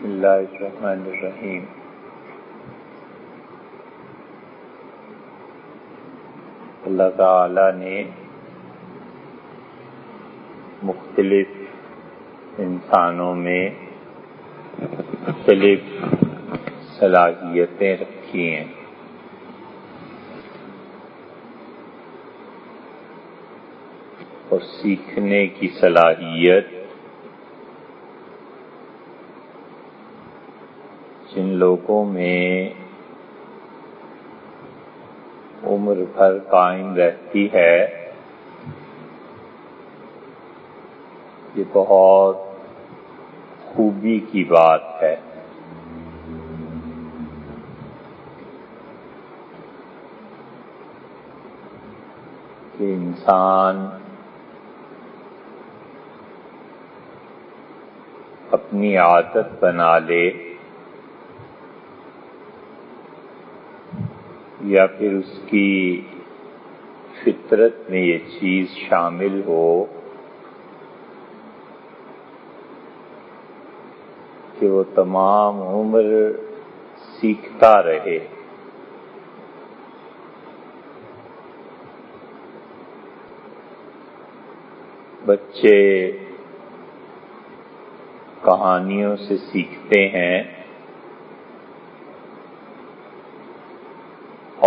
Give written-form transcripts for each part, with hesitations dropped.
بسم اللہ الرحمن الرحیم۔ اللہ تعالی نے مختلف انسانوں میں مختلف صلاحیتیں رکھی ہیں۔ اور سیکھنے کی صلاحیت جن لوگوں میں عمر بھر قائم رہتی ہے، یہ بہت خوبی کی بات ہے۔ کہ انسان اپنی عادت بنا لے یا پھر اس کی فطرت میں یہ چیز شامل ہو کہ وہ تمام عمر سیکھتا رہے۔ بچے کہانیوں سے سیکھتے ہیں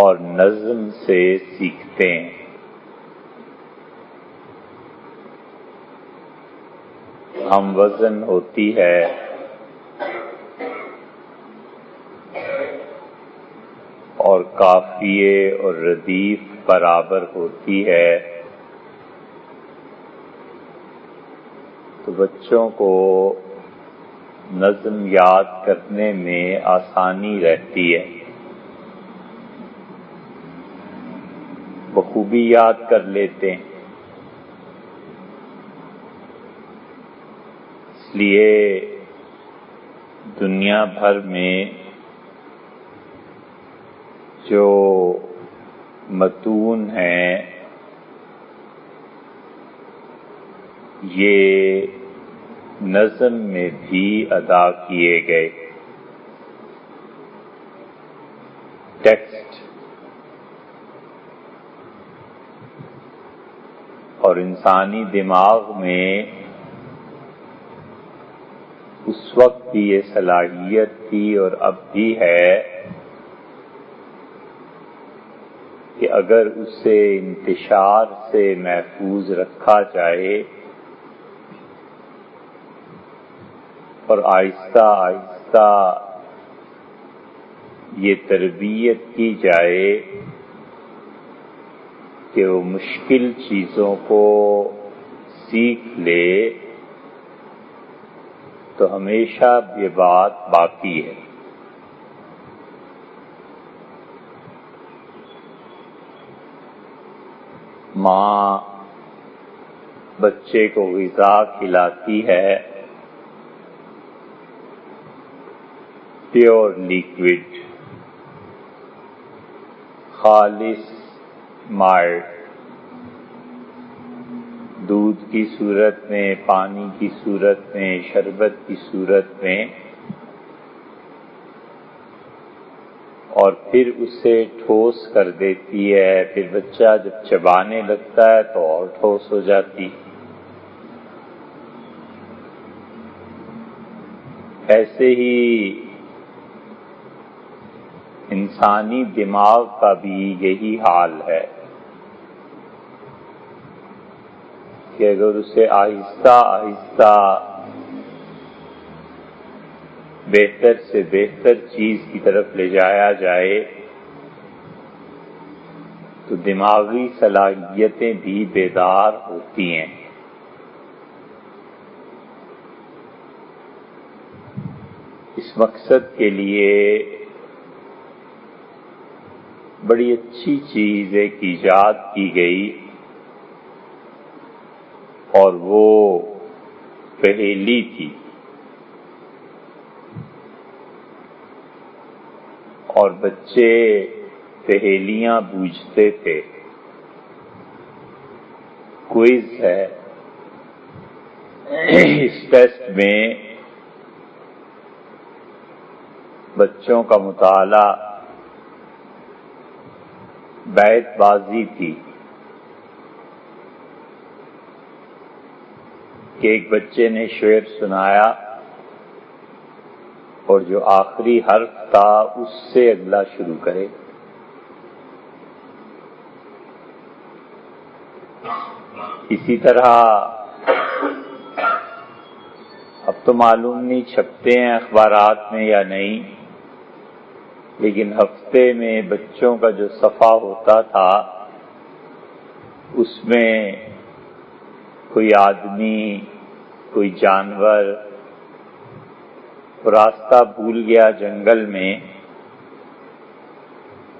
اور نظم سے سیکھتے ہیں۔ ہم وزن ہوتی ہے اور قافیے اور ردیف برابر ہوتی ہے تو بچوں کو نظم یاد کرنے میں آسانی رہتی ہے، بخوبی یاد کر لیتے ہیں۔ اس لیے دنیا بھر میں جو متون ہیں یہ نظم میں بھی ادا کیے گئے۔ ٹیکسٹ اور انسانی دماغ میں اس وقت بھی یہ صلاحیت تھی اور اب بھی ہے کہ اگر اسے انتشار سے محفوظ رکھا جائے اور آہستہ آہستہ یہ تربیت کی جائے کہ وہ مشکل چیزوں کو سیکھ لے تو ہمیشہ یہ بات باقی ہے۔ ماں بچے کو غذا کھلاتی ہے، پیور لیکوڈ، خالص مائع، دودھ کی صورت میں، پانی کی صورت میں، شربت کی صورت میں، اور پھر اسے ٹھوس کر دیتی ہے۔ پھر بچہ جب چبانے لگتا ہے تو اور ٹھوس ہو جاتی۔ ایسے ہی انسانی دماغ کا بھی یہی حال ہے کہ اگر اسے آہستہ آہستہ بہتر سے بہتر چیز کی طرف لے جایا جائے تو دماغی صلاحیتیں بھی بیدار ہوتی ہیں۔ اس مقصد کے لیے بڑی اچھی چیز ایک ایجاد کی گئی اور وہ پہیلی تھی، اور بچے پہیلیاں بوجھتے تھے۔ کوئز ہے، اس ٹیسٹ میں بچوں کا مطالعہ بیت بازی تھی کہ ایک بچے نے شعر سنایا اور جو آخری حرف تھا اس سے اگلا شروع کرے. اسی طرح اب تو معلوم نہیں چھپتے ہیں اخبارات میں یا نہیں، لیکن ہفتے میں بچوں کا جو صفحہ ہوتا تھا اس میں کوئی آدمی، کوئی جانور راستہ بھول گیا جنگل میں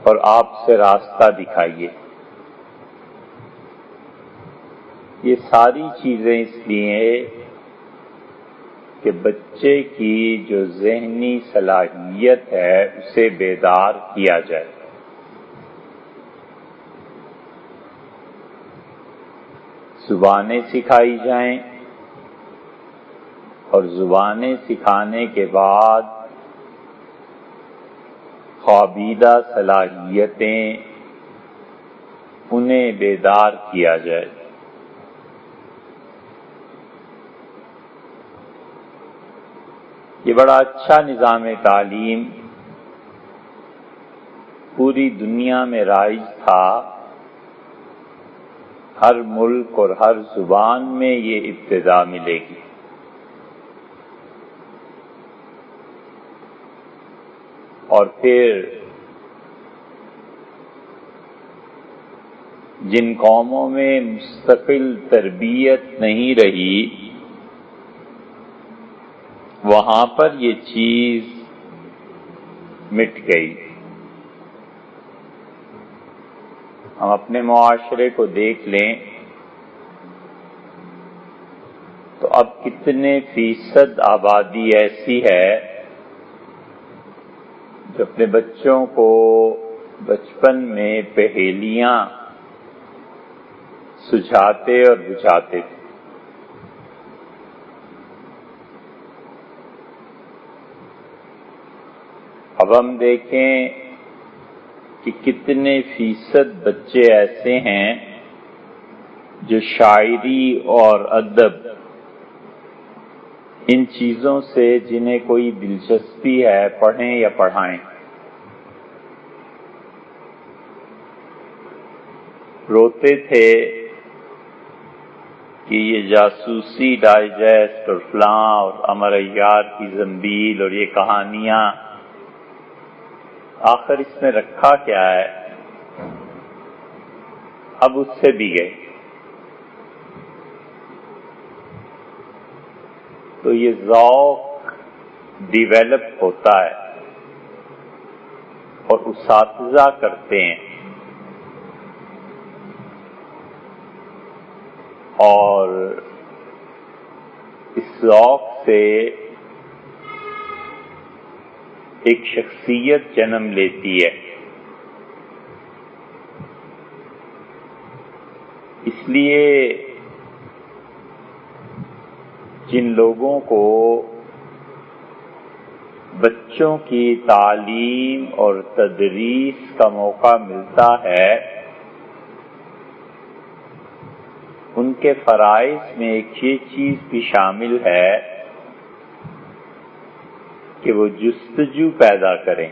اور آپ سے راستہ دکھائیے. یہ ساری چیزیں اس لیے کہ بچے کی جو ذہنی صلاحیت ہے اسے بیدار کیا جائے. زبانیں سکھائی جائیں اور زبانیں سکھانے کے بعد خوابیدہ صلاحیتیں انہیں بیدار کیا جائے. یہ بڑا اچھا نظام تعلیم پوری دنیا میں رائج تھا. ہر ملک اور ہر زبان میں یہ ابتدا ملے گی. اور پھر جن قوموں میں مستقل تربیت نہیں رہی وہاں پر یہ چیز مٹ گئی. ہم اپنے معاشرے کو دیکھ لیں تو اب کتنے فیصد آبادی ایسی ہے جو اپنے بچوں کو بچپن میں پہیلیاں سجھاتے اور بجھاتے تھے. اب ہم دیکھیں کہ کتنے فیصد بچے ایسے ہیں جو شاعری اور ادب ان چیزوں سے جنہیں کوئی دلچسپی ہے پڑھیں یا پڑھائیں. روتے تھے کہ یہ جاسوسی ڈائجسٹ اور فلاں اور امر عیار کی زنبیل اور یہ کہانیاں آخر اس میں رکھا کیا ہے. اب اس سے بھی گئے. تو یہ ذوق ڈیویلپ ہوتا ہے اور اساتذہ کرتے ہیں اور اس ذوق سے ایک شخصیت جنم لیتی ہے. اس لیے جن لوگوں کو بچوں کی تعلیم اور تدریس کا موقع ملتا ہے ان کے فرائض میں ایک یہ چیز بھی شامل ہے کہ وہ جستجو پیدا کریں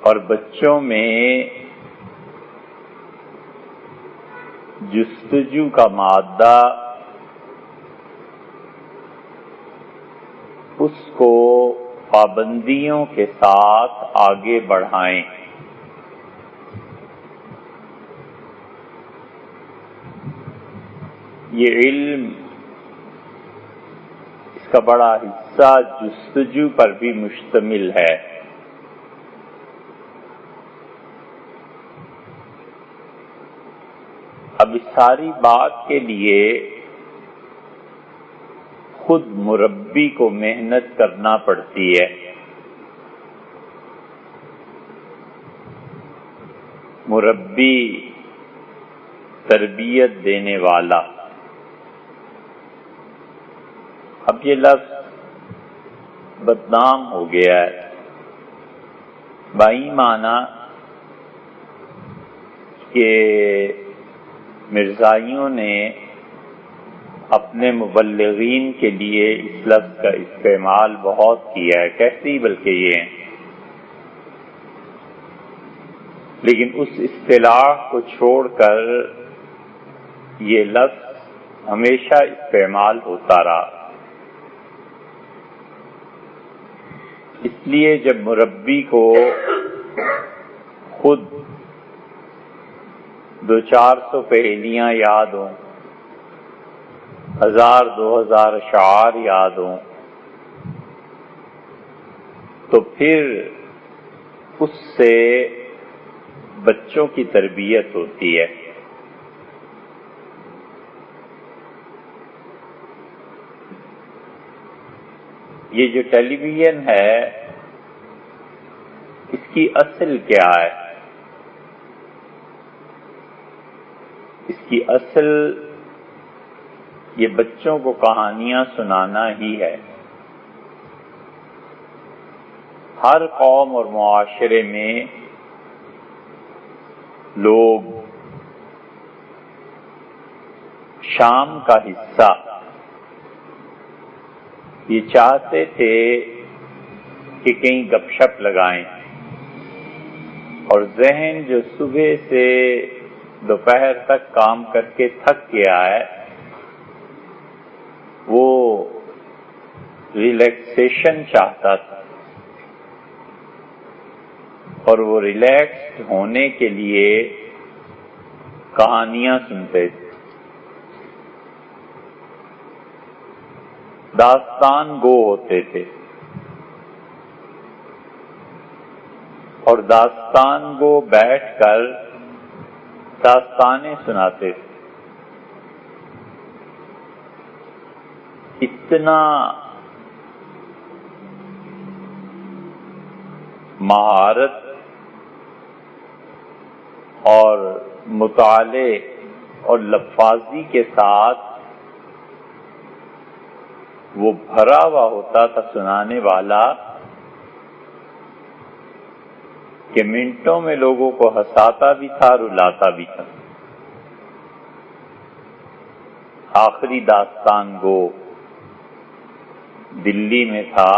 اور بچوں میں جستجو کا مادہ اس کو پابندیوں کے ساتھ آگے بڑھائیں. یہ علم اس کا بڑا حصہ جستجو پر بھی مشتمل ہے. اب اس ساری بات کے لیے خود مربی کو محنت کرنا پڑتی ہے. مربی تربیت دینے والا اب یہ لفظ بدنام ہو گیا ہے، بائی معنی کہ مرزائیوں نے اپنے مبلغین کے لیے اس لفظ کا استعمال بہت کیا ہے، کہتے ہی بلکہ یہ ہیں، لیکن اس اصطلاح کو چھوڑ کر یہ لفظ ہمیشہ استعمال ہوتا رہا۔ اس لیے جب مربی کو خود 200-400 پہیلیاں یاد ہوں، 1000-2000 اشعار یاد ہوں، تو پھر اس سے بچوں کی تربیت ہوتی ہے۔ یہ جو ٹیلی ویژن ہے اس کی اصل کیا ہے؟ اس کی اصل یہ بچوں کو کہانیاں سنانا ہی ہے۔ ہر قوم اور معاشرے میں لوگ شام کا حصہ یہ چاہتے تھے کہ کہیں گپ شپ لگائیں، اور ذہن جو صبح سے دوپہر تک کام کر کے تھک گیا ہے وہ ریلیکسیشن چاہتا تھا، اور وہ ریلیکسڈ ہونے کے لیے کہانیاں سنتے تھے، داستان گو ہوتے تھے، اور داستان گو بیٹھ کر داستانیں سناتے تھے۔ اتنا مہارت اور مطالعے اور لفاظی کے ساتھ وہ بھرا ہوا ہوتا تھا سنانے والا کہ منٹوں میں لوگوں کو ہنساتا بھی تھا، رلاتا بھی تھا۔ آخری داستان گو دلی میں تھا،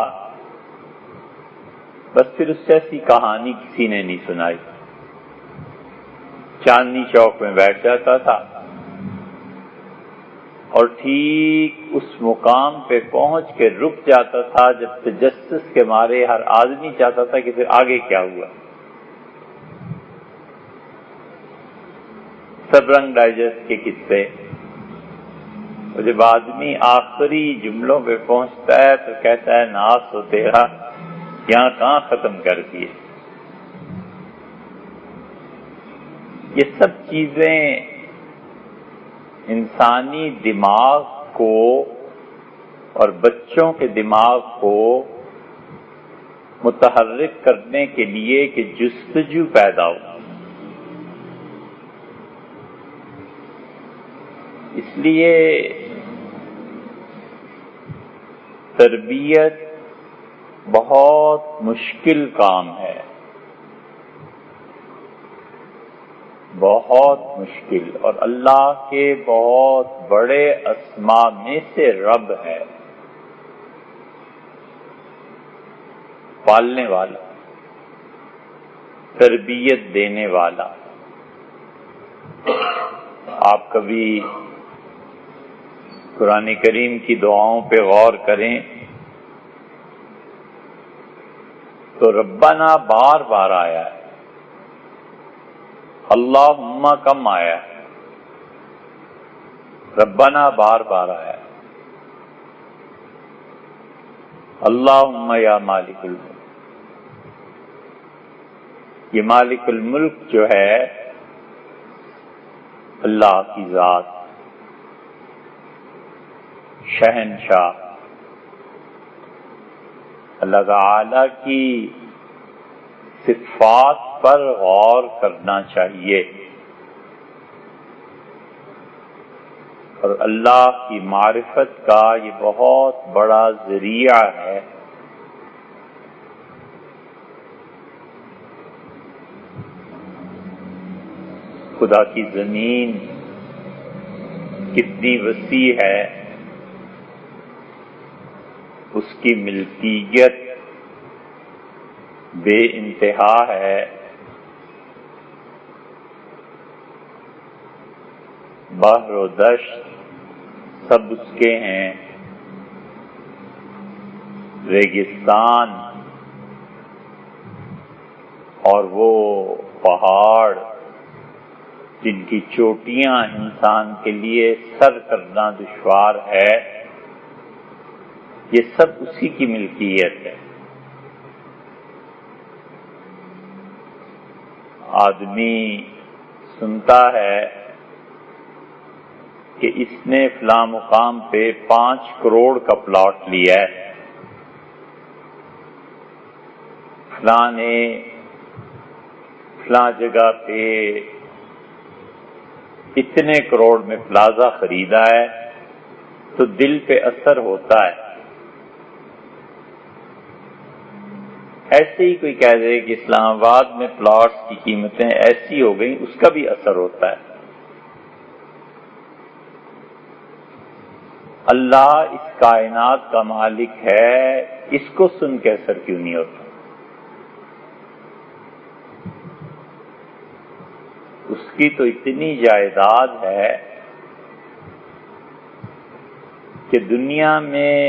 بس پھر اس سے ایسی کہانی کسی نے نہیں سنائی، چاندنی چوک میں بیٹھ جاتا تھا اور ٹھیک اس مقام پہ پہنچ کے رک جاتا تھا جب تجسس کے مارے ہر آدمی چاہتا تھا کہ پھر آگے کیا ہوا۔ سب رنگ ڈائجسٹ کے قصے، اور جب آدمی آخری جملوں پہ پہنچتا ہے تو کہتا ہے ناس ہو تیرا، یہاں کہاں ختم کر دیے۔ یہ سب چیزیں انسانی دماغ کو اور بچوں کے دماغ کو متحرک کرنے کے لیے کہ جستجو پیدا ہو۔ اس لیے تربیت بہت مشکل کام ہے، بہت مشکل، اور اللہ کے بہت بڑے اسماء میں سے رب ہے، پالنے والا، تربیت دینے والا۔ آپ کبھی قرآن کریم کی دعاؤں پہ غور کریں تو ربنا بار بار آیا ہے، اللہم کم آیا ہے، ربنا بار بار آیا ہے، اللہم یا مالک الملک۔ یہ مالک الملک جو ہے اللہ کی ذات، شہنشاہ، اللہ تعالی کی صفات پر غور کرنا چاہیے۔ اور اللہ کی معرفت کا یہ بہت بڑا ذریعہ ہے۔ خدا کی زمین کتنی وسیع ہے، اس کی ملکیت بے انتہا ہے، بحر و دشت سب اس کے ہیں، ریگستان اور وہ پہاڑ جن کی چوٹیاں انسان کے لیے سر کرنا دشوار ہے، یہ سب اسی کی ملکیت ہے۔ آدمی سنتا ہے کہ اس نے فلاں مقام پہ 5 کروڑ کا پلاٹ لیا ہے، فلاں نے فلاں جگہ پہ اتنے کروڑ میں پلازا خریدا ہے، تو دل پہ اثر ہوتا ہے۔ ایسے ہی کوئی کہہ دے کہ اسلام آباد میں پلاٹس کی قیمتیں ایسی ہو گئیں، اس کا بھی اثر ہوتا ہے۔ اللہ اس کائنات کا مالک ہے، اس کو سن کے اثر کیوں نہیں ہوتا؟ اس کی تو اتنی جائیداد ہے کہ دنیا میں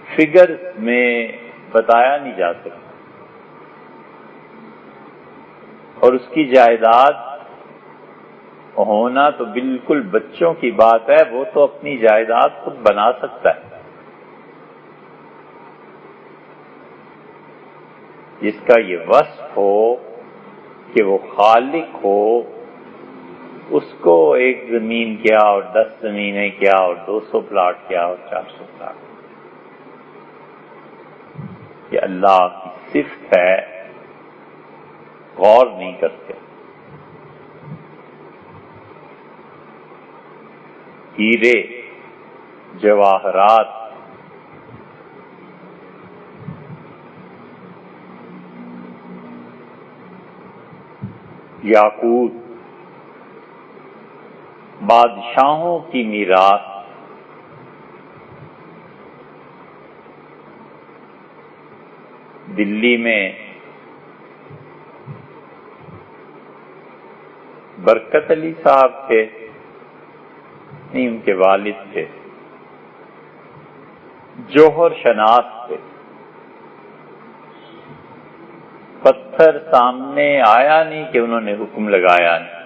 فگرز میں بتایا نہیں جا سکتا، اور اس کی جائیداد ہونا تو بالکل بچوں کی بات ہے، وہ تو اپنی جائیداد خود بنا سکتا ہے۔ جس کا یہ وصف ہو کہ وہ خالق ہو، اس کو 1 زمین کیا اور 10 زمینیں کیا اور 200 پلاٹ کیا اور 400 پلاٹ، یہ اللہ کی صفت ہے، غور نہیں کرتے۔ ہیرے جواہرات یاقوت بادشاہوں کی میراث، دلی میں برکت علی صاحب تھے، نہیں ان کے والد تھے، جوہر شناس تھے، پتھر سامنے آیا نہیں کہ انہوں نے حکم لگایا نہیں،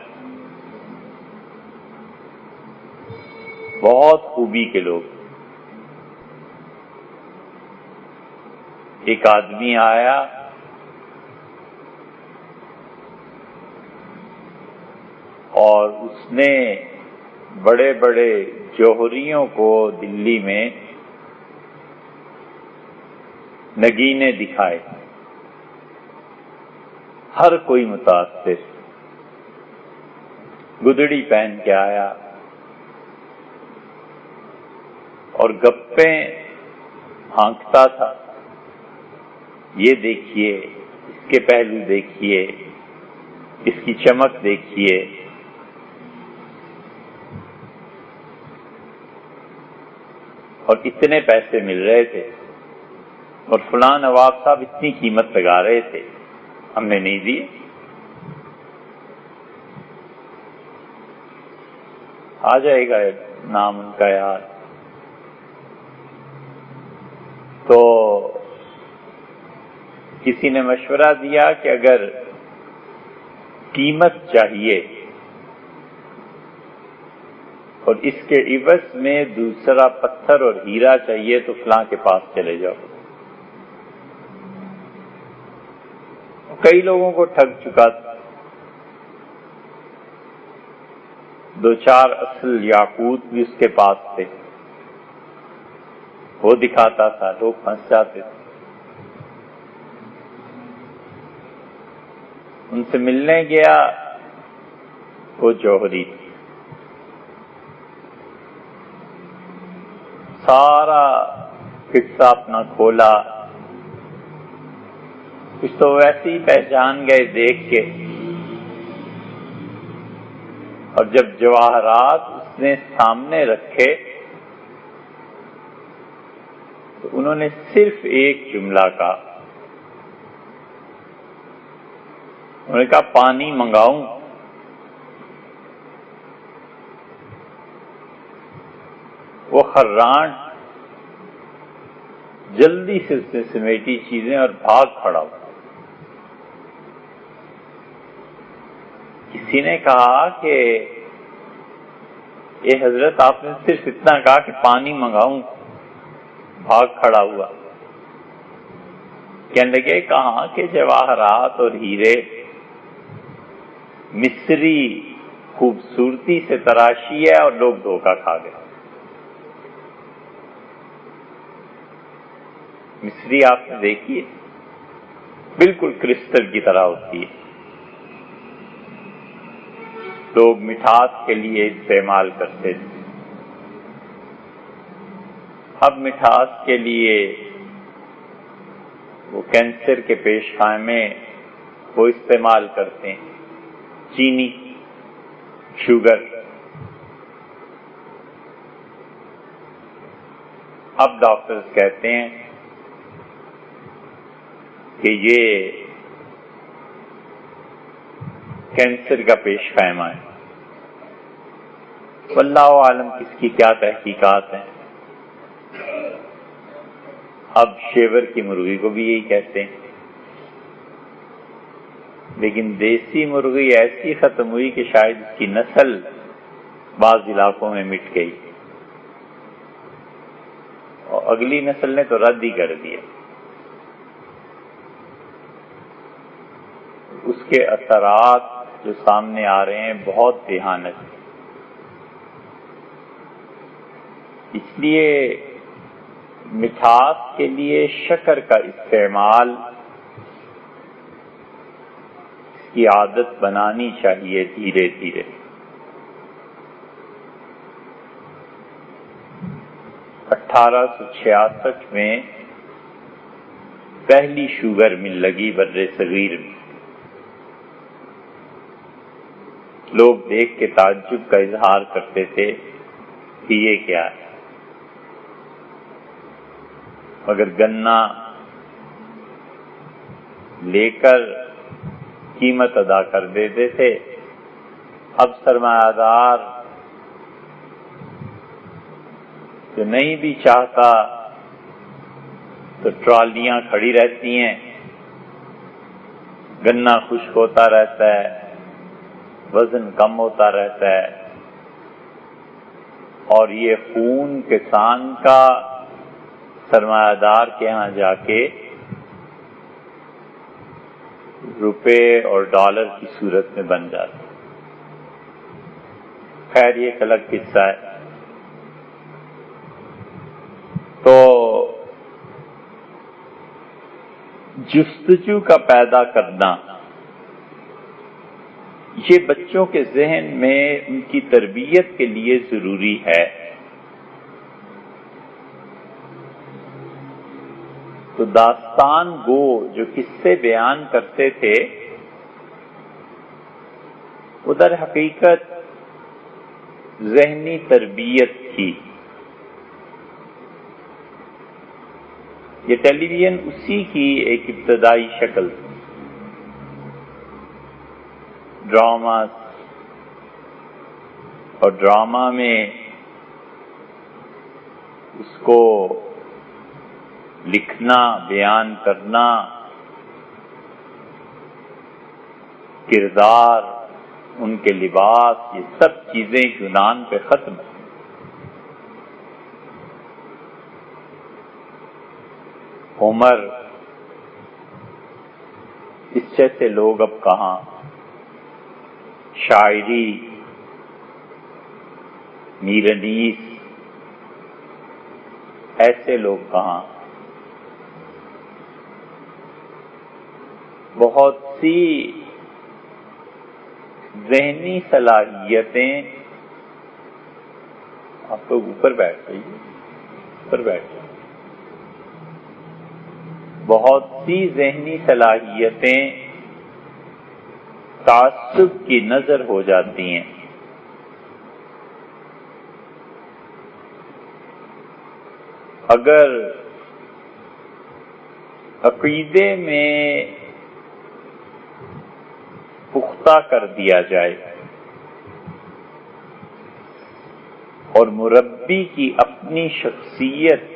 بہت خوبی کے لوگ۔ ایک آدمی آیا اور اس نے بڑے بڑے جوہریوں کو دلی میں نگینے دکھائے، ہر کوئی متاثر، گدڑی پہن کے آیا اور گپیں ہانکتا تھا، یہ دیکھیے، اس کے پہلو دیکھیے، اس کی چمک دیکھیے۔ اور اتنے پیسے مل رہے تھے، اور فلاں نواب صاحب اتنی قیمت لگا رہے تھے، ہم نے نہیں دی۔ آ جائے گا نام ان کا یاد۔ تو کسی نے مشورہ دیا کہ اگر قیمت چاہیے اور اس کے عوض میں دوسرا پتھر اور ہیرا چاہیے تو فلاں کے پاس چلے جاؤ۔ کئی لوگوں کو ٹھگ چکا تھا، 2-4 اصل یاقوت بھی اس کے پاس تھے، وہ دکھاتا تھا، لوگ پھنس جاتے تھے۔ ان سے ملنے گیا، وہ جوہری تھی، سارا قصہ اپنا کھولا، کچھ تو ویسے ہی پہچان گئے دیکھ کے، اور جب جواہرات اس نے سامنے رکھے تو انہوں نے صرف ایک جملہ کہا، انہوں نے کہا پانی منگاؤں؟ وہ خران جلدی سے اس نے سمیٹی چیزیں اور بھاگ کھڑا ہوا۔ کسی نے کہا کہ اے حضرت، آپ نے صرف اتنا کہا کہ پانی منگاؤں، بھاگ کھڑا ہوا۔ کہنے لگے کہاں کہ جواہرات اور ہیرے مصری خوبصورتی سے تراشی ہے اور لوگ دھوکہ کھا گئے۔ مصری آپ نے دیکھی ہے، بالکل کرسٹل کی طرح ہوتی ہے، لوگ مٹھاس کے لیے استعمال کرتے تھے۔ اب مٹھاس کے لیے وہ کینسر کے پیش خیمے وہ استعمال کرتے ہیں، چینی، شوگر۔ اب ڈاکٹرز کہتے ہیں کہ یہ کینسر کا پیش خیمہ ہے۔ واللہ عالم کس کی کیا تحقیقات ہیں۔ اب شیور کی مرغی کو بھی یہی کہتے ہیں، لیکن دیسی مرغی ایسی ختم ہوئی کہ شاید اس کی نسل بعض علاقوں میں مٹ گئی، اور اگلی نسل نے تو رد ہی کر دیا۔ اس کے اثرات جو سامنے آ رہے ہیں بہت بھیانک ہیں۔ اس لیے مٹھاس کے لیے شکر کا استعمال اس کی عادت بنانی چاہیے دھیرے دھیرے۔ 1866 میں پہلی شوگر مل لگی بر صغیر میں۔ لوگ دیکھ کے تعجب کا اظہار کرتے تھے کہ یہ کیا ہے، مگر گنا لے کر قیمت ادا کر دیتے تھے۔ اب سرمایہ دار جو نہیں بھی چاہتا تو ٹرالیاں کھڑی رہتی ہیں، گنا خشک ہوتا رہتا ہے، وزن کم ہوتا رہتا ہے، اور یہ خون کسان کا سرمایہ دار کے ہاں جا کے روپے اور ڈالر کی صورت میں بن جاتا ہے۔ خیر یہ ایک الگ قصہ ہے۔ تو جستجو کا پیدا کرنا یہ بچوں کے ذہن میں ان کی تربیت کے لیے ضروری ہے۔ تو داستان گو جو قصے بیان کرتے تھے وہ در حقیقت ذہنی تربیت تھی۔ یہ ٹیلی ویژن اسی کی ایک ابتدائی شکل تھی۔ ڈراما اور ڈرامہ میں اس کو لکھنا، بیان کرنا، کردار، ان کے لباس، یہ سب چیزیں یونان پہ ختم ہیں۔ ہومر اس جیسے لوگ اب کہاں، شاعری، میرنیس، ایسے لوگ کہاں۔ بہت سی ذہنی صلاحیتیں، آپ لوگ اوپر بیٹھ جائیے، پر بیٹھے. بہت سی ذہنی صلاحیتیں تعصب کی نظر ہو جاتی ہیں. اگر عقیدے میں پختہ کر دیا جائے اور مربی کی اپنی شخصیت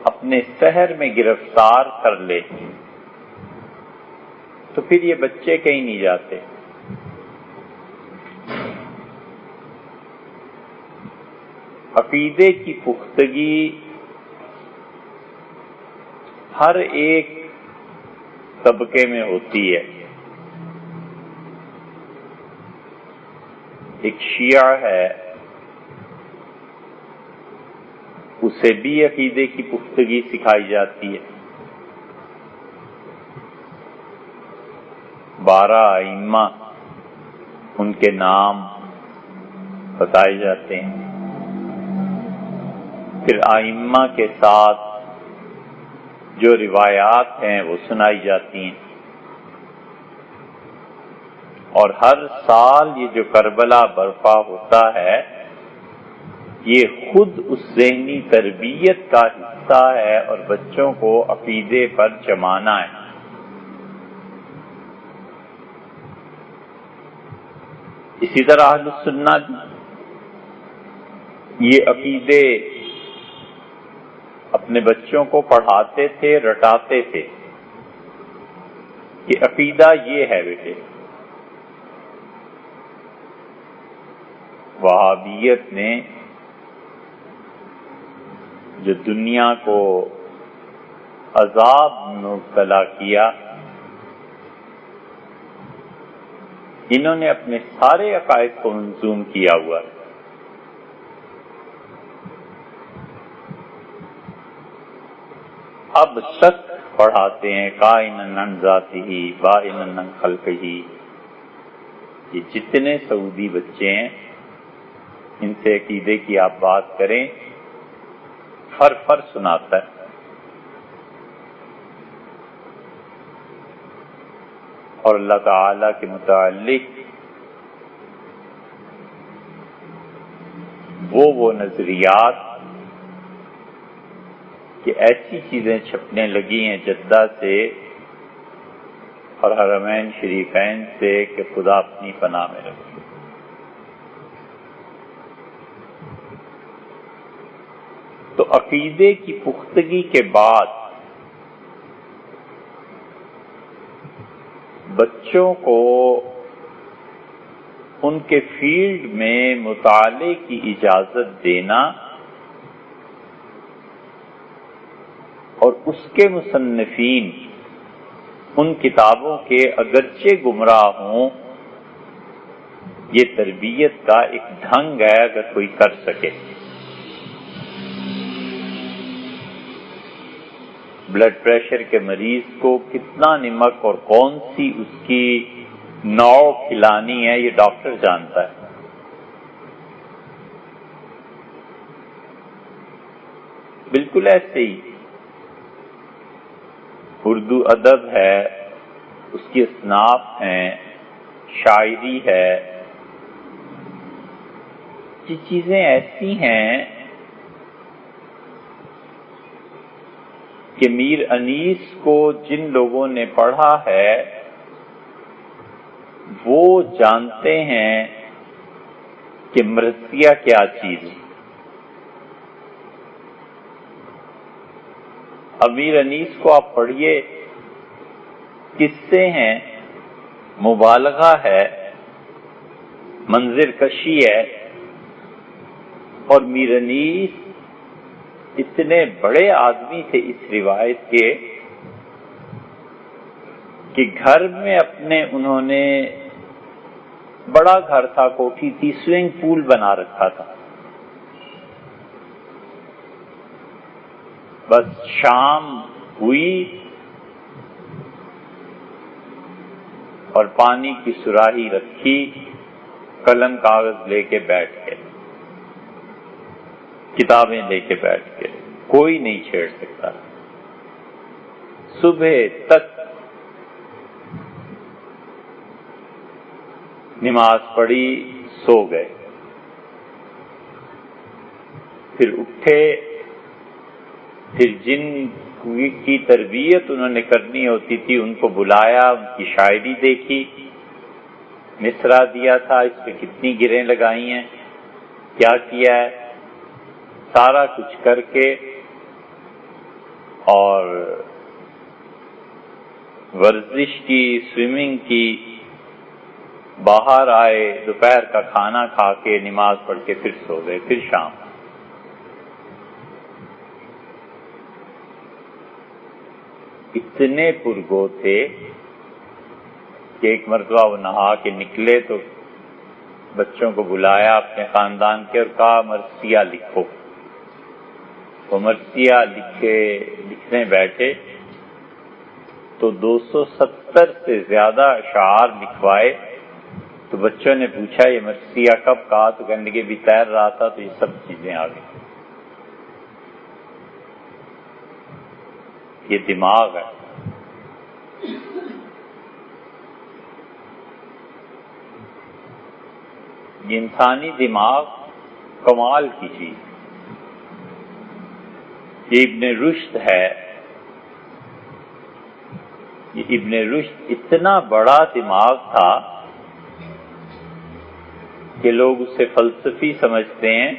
اپنے سحر میں گرفتار کر لے تو پھر یہ بچے کہیں نہیں جاتے. عقیدے کی پختگی ہر ایک طبقے میں ہوتی ہے. ایک شیعہ ہے، اسے بھی عقیدے کی پختگی سکھائی جاتی ہے. 12 ائمہ ان کے نام بتائے جاتے ہیں. پھر ائمہ کے ساتھ جو روایات ہیں وہ سنائی جاتی ہیں. اور ہر سال یہ جو کربلا برپا ہوتا ہے یہ خود اس ذہنی تربیت کا حصہ ہے اور بچوں کو عقیدے پر جمانا ہے. اسی طرح اہل السنہ یہ عقیدے اپنے بچوں کو پڑھاتے تھے، رٹاتے تھے کہ عقیدہ یہ ہے بیٹے. وہابیت نے جو دنیا کو عذاب میں مبتلا کیا، انہوں نے اپنے سارے عقائد کو منظوم کیا ہوا ہے. اب تک پڑھاتے ہیں کائنن عن ذاتہ بائنن عن خلقہ. یہ جتنے سعودی بچے ہیں ان سے عقیدے کی آپ بات کریں فر سناتا ہے. اور اللہ تعالی کے متعلق وہ نظریات کہ ایسی چیزیں چھپنے لگی ہیں جدہ سے اور حرمین شریفین سے کہ خدا اپنی پناہ میں رکھے. تو عقیدے کی پختگی کے بعد بچوں کو ان کے فیلڈ میں مطالعے کی اجازت دینا اور اس کے مصنفین ان کتابوں کے اگرچہ گمراہ ہوں یہ تربیت کا ایک ڈھنگ ہے اگر کوئی کر سکے. بلڈ پریشر کے مریض کو کتنا نمک اور کون سی اس کی نوع کھلانی ہے یہ ڈاکٹر جانتا ہے. بالکل ایسے ہی اردو ادب ہے، اس کی اصناف ہیں، شاعری ہے. یہ چیزیں ایسی ہیں کہ میر انیس کو جن لوگوں نے پڑھا ہے وہ جانتے ہیں کہ مرثیہ کیا چیز ہے. امیر انیس کو آپ پڑھیے، قصے ہیں، مبالغہ ہے، منظر کشی ہے. اور میر انیس اتنے بڑے آدمی تھے اس روایت کے کہ گھر میں اپنے انہوں نے بڑا گھر تھا، کوٹھی تھی، سوئمنگ پول بنا رکھا تھا. بس شام ہوئی اور پانی کی سراہی رکھی، قلم کاغذ لے کے بیٹھ گئے. کتابیں لے کے بیٹھ کے، کوئی نہیں چھیڑ سکتا۔ صبح تک نماز پڑھی، سو گئے، پھر اٹھے، پھر جن کی تربیت انہوں نے کرنی ہوتی تھی ان کو بلایا، ان کی شاعری دیکھی، مصرع دیا تھا، اس پہ کتنی گریں لگائی ہیں، کیا کیا ہے، سارا کچھ کر کے اور ورزش کی، سوئمنگ کی، باہر آئے، دوپہر کا کھانا کھا کے نماز پڑھ کے پھر سو گئے، پھر شام۔ اتنے پرگو تھے کہ ایک مرتبہ وہ نہا کے نکلے تو بچوں کو بلایا اپنے خاندان کے اور کہا مرثیہ لکھو۔ وہ مرثیہ لکھنے بیٹھے تو 270 سے زیادہ اشعار لکھوائے۔ تو بچوں نے پوچھا یہ مرثیہ کب؟ کہا تو کہنے لگے بھی تیر رہا تھا تو یہ سب چیزیں آ گئی۔ یہ دماغ ہے۔ یہ انسانی دماغ کمال کی چیز۔ یہ ابن رشد ہے، یہ ابن رشد اتنا بڑا دماغ تھا کہ لوگ اسے فلسفی سمجھتے ہیں،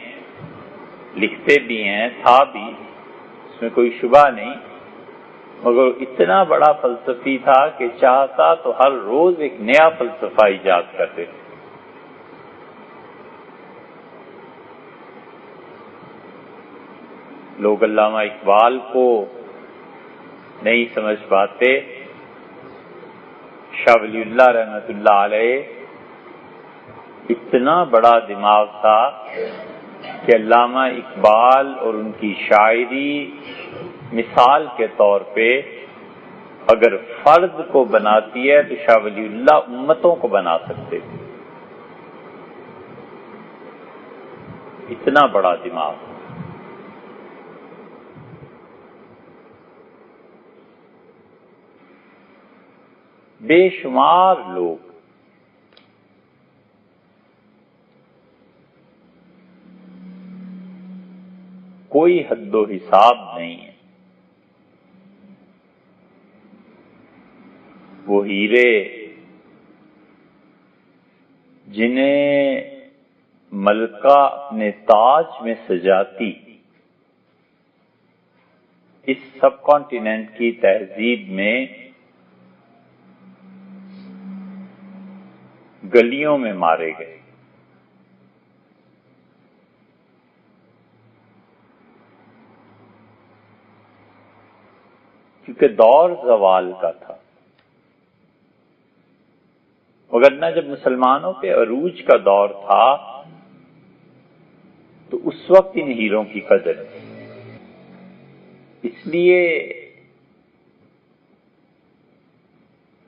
لکھتے بھی ہیں، تھا بھی، اس میں کوئی شبہ نہیں، مگر اتنا بڑا فلسفی تھا کہ چاہتا تو ہر روز ایک نیا فلسفہ ایجاد کرتے تھے۔ لوگ علامہ اقبال کو نہیں سمجھ پاتے۔ شاہ ولی اللہ رحمۃ اللہ علیہ اتنا بڑا دماغ تھا کہ علامہ اقبال اور ان کی شاعری مثال کے طور پہ اگر فرد کو بناتی ہے تو شاہ ولی اللہ امتوں کو بنا سکتے تھے، اتنا بڑا دماغ۔ بے شمار لوگ کوئی حد و حساب نہیں ہے، وہ ہیرے جنہیں ملکہ اپنے تاج میں سجاتی، اس سب کانٹیننٹ کی تہذیب میں گلیوں میں مارے گئے۔ کیونکہ دور زوال کا تھا، وگرنہ جب مسلمانوں کے عروج کا دور تھا تو اس وقت ان ہیروں کی قدر تھی۔ اس لیے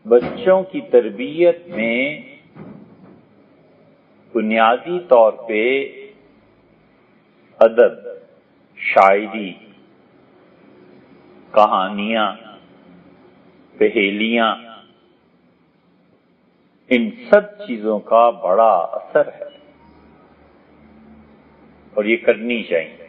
بچوں کی تربیت میں بنیادی طور پہ ادب، شاعری، کہانیاں، پہیلیاں، ان سب چیزوں کا بڑا اثر ہے اور یہ کرنی چاہیے۔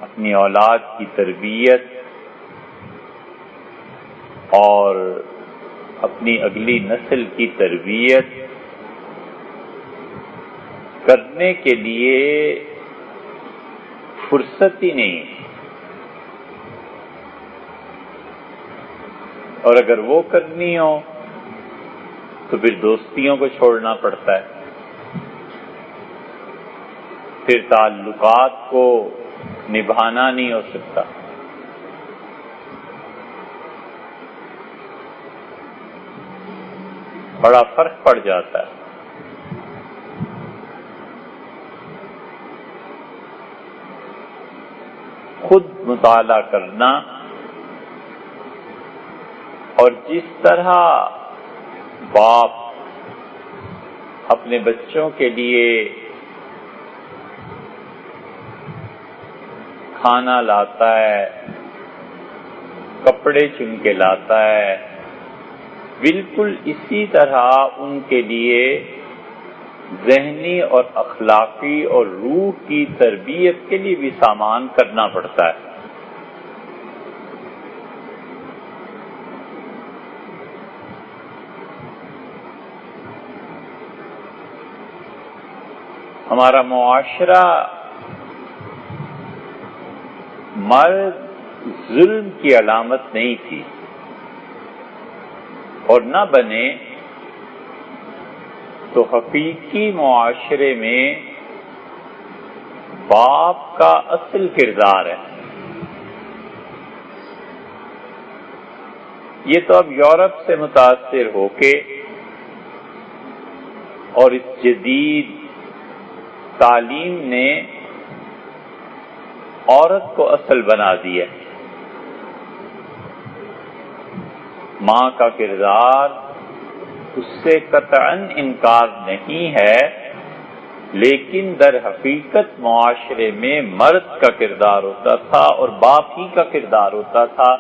اپنی اولاد کی تربیت اور اپنی اگلی نسل کی تربیت کرنے کے لیے فرصت ہی نہیں، اور اگر وہ کرنی ہو تو پھر دوستیوں کو چھوڑنا پڑتا ہے، پھر تعلقات کو نبھانا نہیں ہو سکتا۔ بڑا فرق پڑ جاتا ہے۔ خود مطالعہ کرنا اور جس طرح باپ اپنے بچوں کے لیے کھانا لاتا ہے، کپڑے چن کے لاتا ہے، بالکل اسی طرح ان کے لیے ذہنی اور اخلاقی اور روح کی تربیت کے لیے بھی سامان کرنا پڑتا ہے۔ ہمارا معاشرہ مرد ظلم کی علامت نہیں تھی اور نہ بنے تو حقیقی معاشرے میں باپ کا اصل کردار ہے۔ یہ تو اب یورپ سے متاثر ہو کے اور اس جدید تعلیم نے عورت کو اصل بنا دیا۔ ماں کا کردار اس سے قطعاً انکار نہیں ہے، لیکن در حقیقت معاشرے میں مرد کا کردار ہوتا تھا اور باپ ہی کا کردار ہوتا تھا۔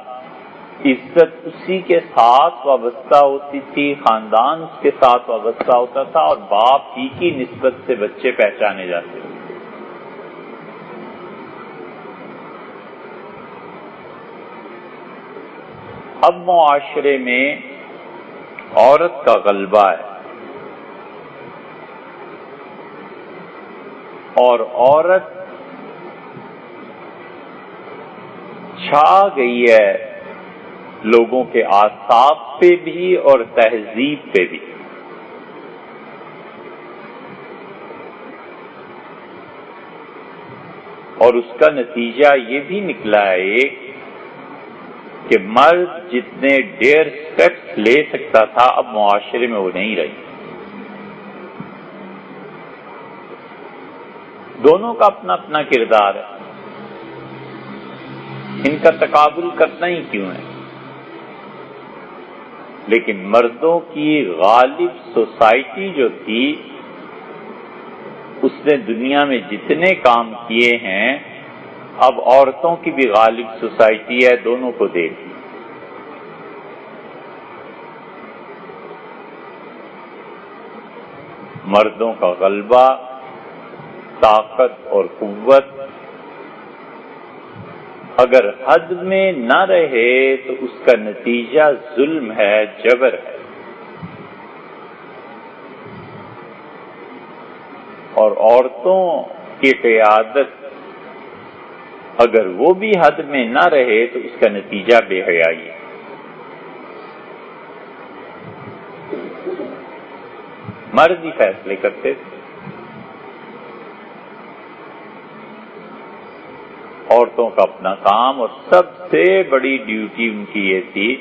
عزت اسی کے ساتھ وابستہ ہوتی تھی، خاندان اس کے ساتھ وابستہ ہوتا تھا اور باپ ہی کی نسبت سے بچے پہچانے جاتے تھے۔ اب معاشرے میں عورت کا غلبہ ہے اور عورت چھا گئی ہے لوگوں کے اعصاب پہ بھی اور تہذیب پہ بھی۔ اور اس کا نتیجہ یہ بھی نکلا ہے کہ مرد جتنے ڈیئر اسٹیپس لے سکتا تھا اب معاشرے میں وہ نہیں رہی۔ دونوں کا اپنا اپنا کردار ہے، ان کا تقابل کرنا ہی کیوں ہے؟ لیکن مردوں کی غالب سوسائٹی جو تھی اس نے دنیا میں جتنے کام کیے ہیں اب عورتوں کی بھی غالب سوسائٹی ہے، دونوں کو دے دی۔ مردوں کا غلبہ، طاقت اور قوت اگر حد میں نہ رہے تو اس کا نتیجہ ظلم ہے، جبر ہے۔ اور عورتوں کی قیادت اگر وہ بھی حد میں نہ رہے تو اس کا نتیجہ بے حیائی ہے۔ مرد ہی فیصلے کرتے تھے، عورتوں کا اپنا کام، اور سب سے بڑی ڈیوٹی ان کی یہ تھی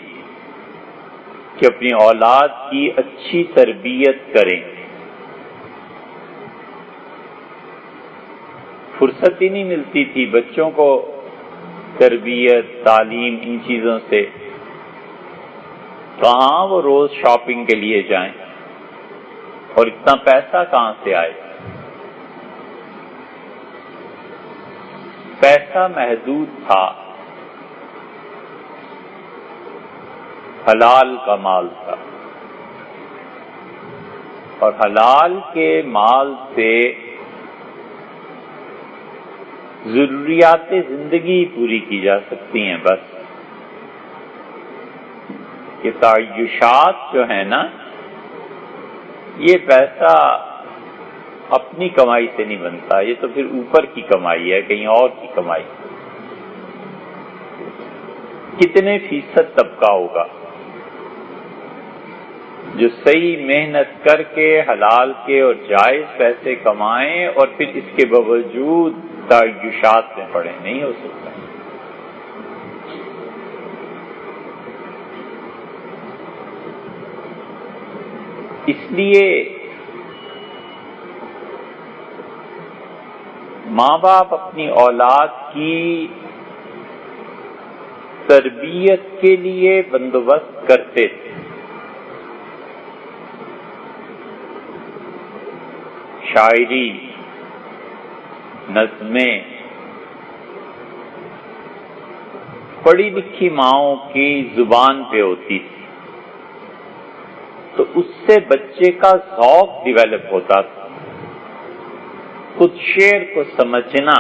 کہ اپنی اولاد کی اچھی تربیت کریں۔ فرصت ہی نہیں ملتی تھی بچوں کو تربیت، تعلیم، ان چیزوں سے، کہاں وہ روز شاپنگ کے لیے جائیں اور اتنا پیسہ کہاں سے آئے؟ پیسہ محدود تھا، حلال کا مال تھا، اور حلال کے مال سے ضروریات زندگی پوری کی جا سکتی ہیں۔ بس یہ تعیشات جو ہے نا، یہ پیسہ اپنی کمائی سے نہیں بنتا، یہ تو پھر اوپر کی کمائی ہے، کہیں اور کی کمائی۔ کتنے فیصد طبقہ ہوگا جو صحیح محنت کر کے حلال کے اور جائز پیسے کمائیں اور پھر اس کے باوجود تعیشات میں پڑے؟ نہیں ہو سکتا۔ اس لیے ماں باپ اپنی اولاد کی تربیت کے لیے بندوبست کرتے تھے، شاعری، نظمیں پڑھی لکھی ماؤں کی زبان پہ ہوتی تھی، تو اس سے بچے کا ذوق ڈیولپ ہوتا تھا، خود شعر کو سمجھنا۔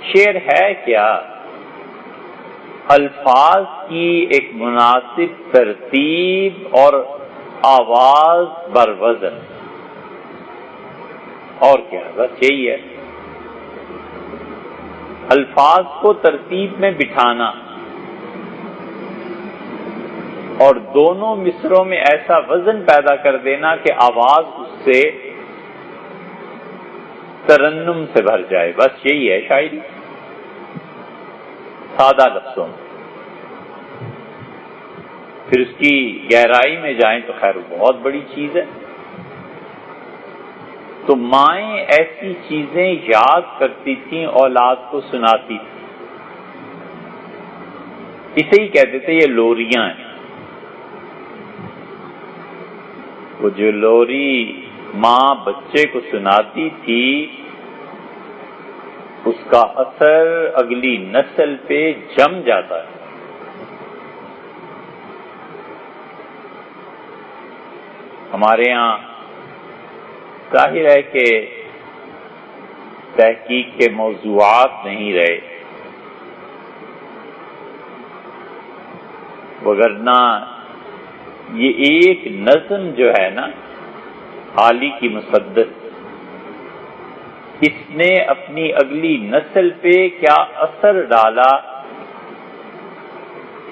شعر ہے کیا؟ الفاظ کی ایک مناسب ترتیب اور آواز بر وزن، اور کیا؟ بس یہی ہے، الفاظ کو ترتیب میں بٹھانا اور دونوں مصروں میں ایسا وزن پیدا کر دینا کہ آواز اس سے ترنم سے بھر جائے، بس یہی ہے شاعری، سادہ لفظوں میں۔ پھر اس کی گہرائی میں جائیں تو خیر بہت بڑی چیز ہے۔ تو مائیں ایسی چیزیں یاد کرتی تھیں، اولاد کو سناتی تھیں، اسے ہی کہتے تھے یہ لوریاں ہیں۔ وہ جو لوری ماں بچے کو سناتی تھی، اس کا اثر اگلی نسل پہ جم جاتا ہے۔ ہمارے ہاں ظاہر ہے کہ تحقیق کے موضوعات نہیں رہے، وگرنہ یہ ایک نظم جو ہے نا، حالی کی مصدق، اس نے اپنی اگلی نسل پہ کیا اثر ڈالا،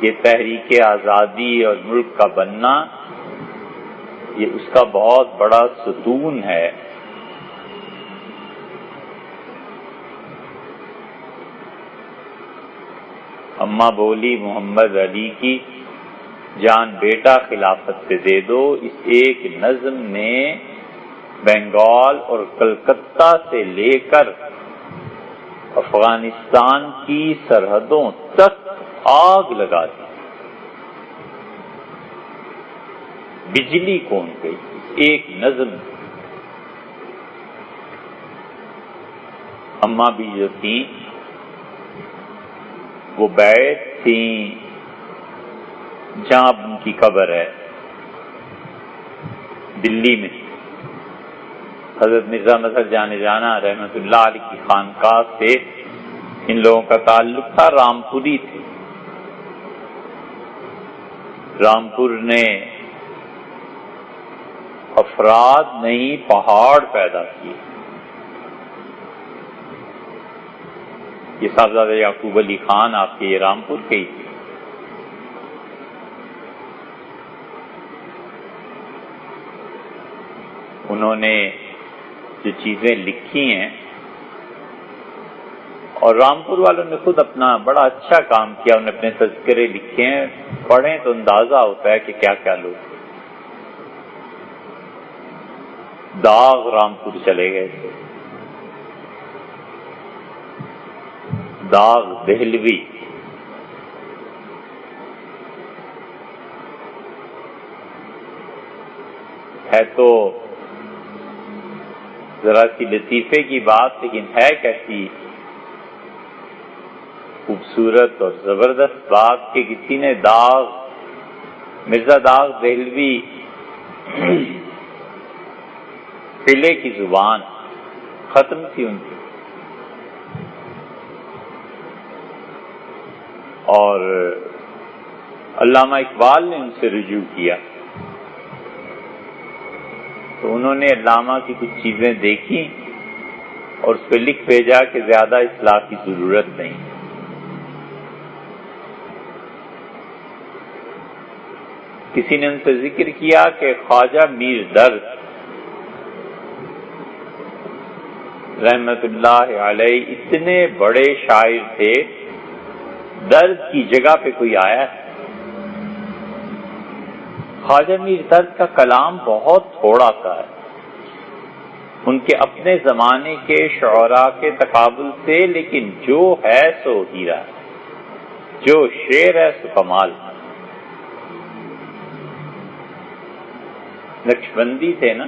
یہ تحریک آزادی اور ملک کا بننا، یہ اس کا بہت بڑا ستون ہے۔ اماں بولی محمد علی کی جان بیٹا خلافت سے دے دو، اس ایک نظم نے بنگال اور کلکتہ سے لے کر افغانستان کی سرحدوں تک آگ لگا دی، بجلی کون گئی ایک نظم۔ اماں بھی جو تھیں وہ بیت تھیں جہاں ان کی قبر ہے دلی میں، حضرت مرزا مظہر جانے جانا رحمت اللہ علیہ کی خانقاہ سے ان لوگوں کا تعلق تھا، رامپوری تھے۔ رامپور نے افراد نہیں پہاڑ پیدا کیے۔ یہ صاحبزادہ یعقوب علی خان آپ کے یہ رامپور کے ہی تھے۔ انہوں نے جو چیزیں لکھی ہیں، اور رامپور والوں نے خود اپنا بڑا اچھا کام کیا، انہوں نے اپنے تذکرے لکھے ہیں، پڑھیں تو اندازہ ہوتا ہے کہ کیا کیا لوگ داغ رامپور چلے گئے تھے، داغ دہلوی، ہے تو ذرا سی لطیفے کی بات، لیکن ہے کیسی خوبصورت اور زبردست بات کہ کسی نے داغ، مرزا داغ دہلوی قلعے کی زبان ختم تھی ان کی، اور علامہ اقبال نے ان سے رجوع کیا تو انہوں نے علامہ کی کچھ چیزیں دیکھی اور اس پہ لکھ بھیجا کہ زیادہ اصلاح کی ضرورت نہیں۔ کسی نے ان سے ذکر کیا کہ خواجہ میر درد رحمت اللہ علیہ اتنے بڑے شاعر تھے، درد کی جگہ پہ کوئی آیا ہے؟ خواجہ میر درد کا کلام بہت تھوڑا سا ہے، ان کے اپنے زمانے کے شعراء کے تقابل سے، لیکن جو ہے سو ہیرا ہے، جو شعر ہے سو کمال۔ نقشبندی تھے نا،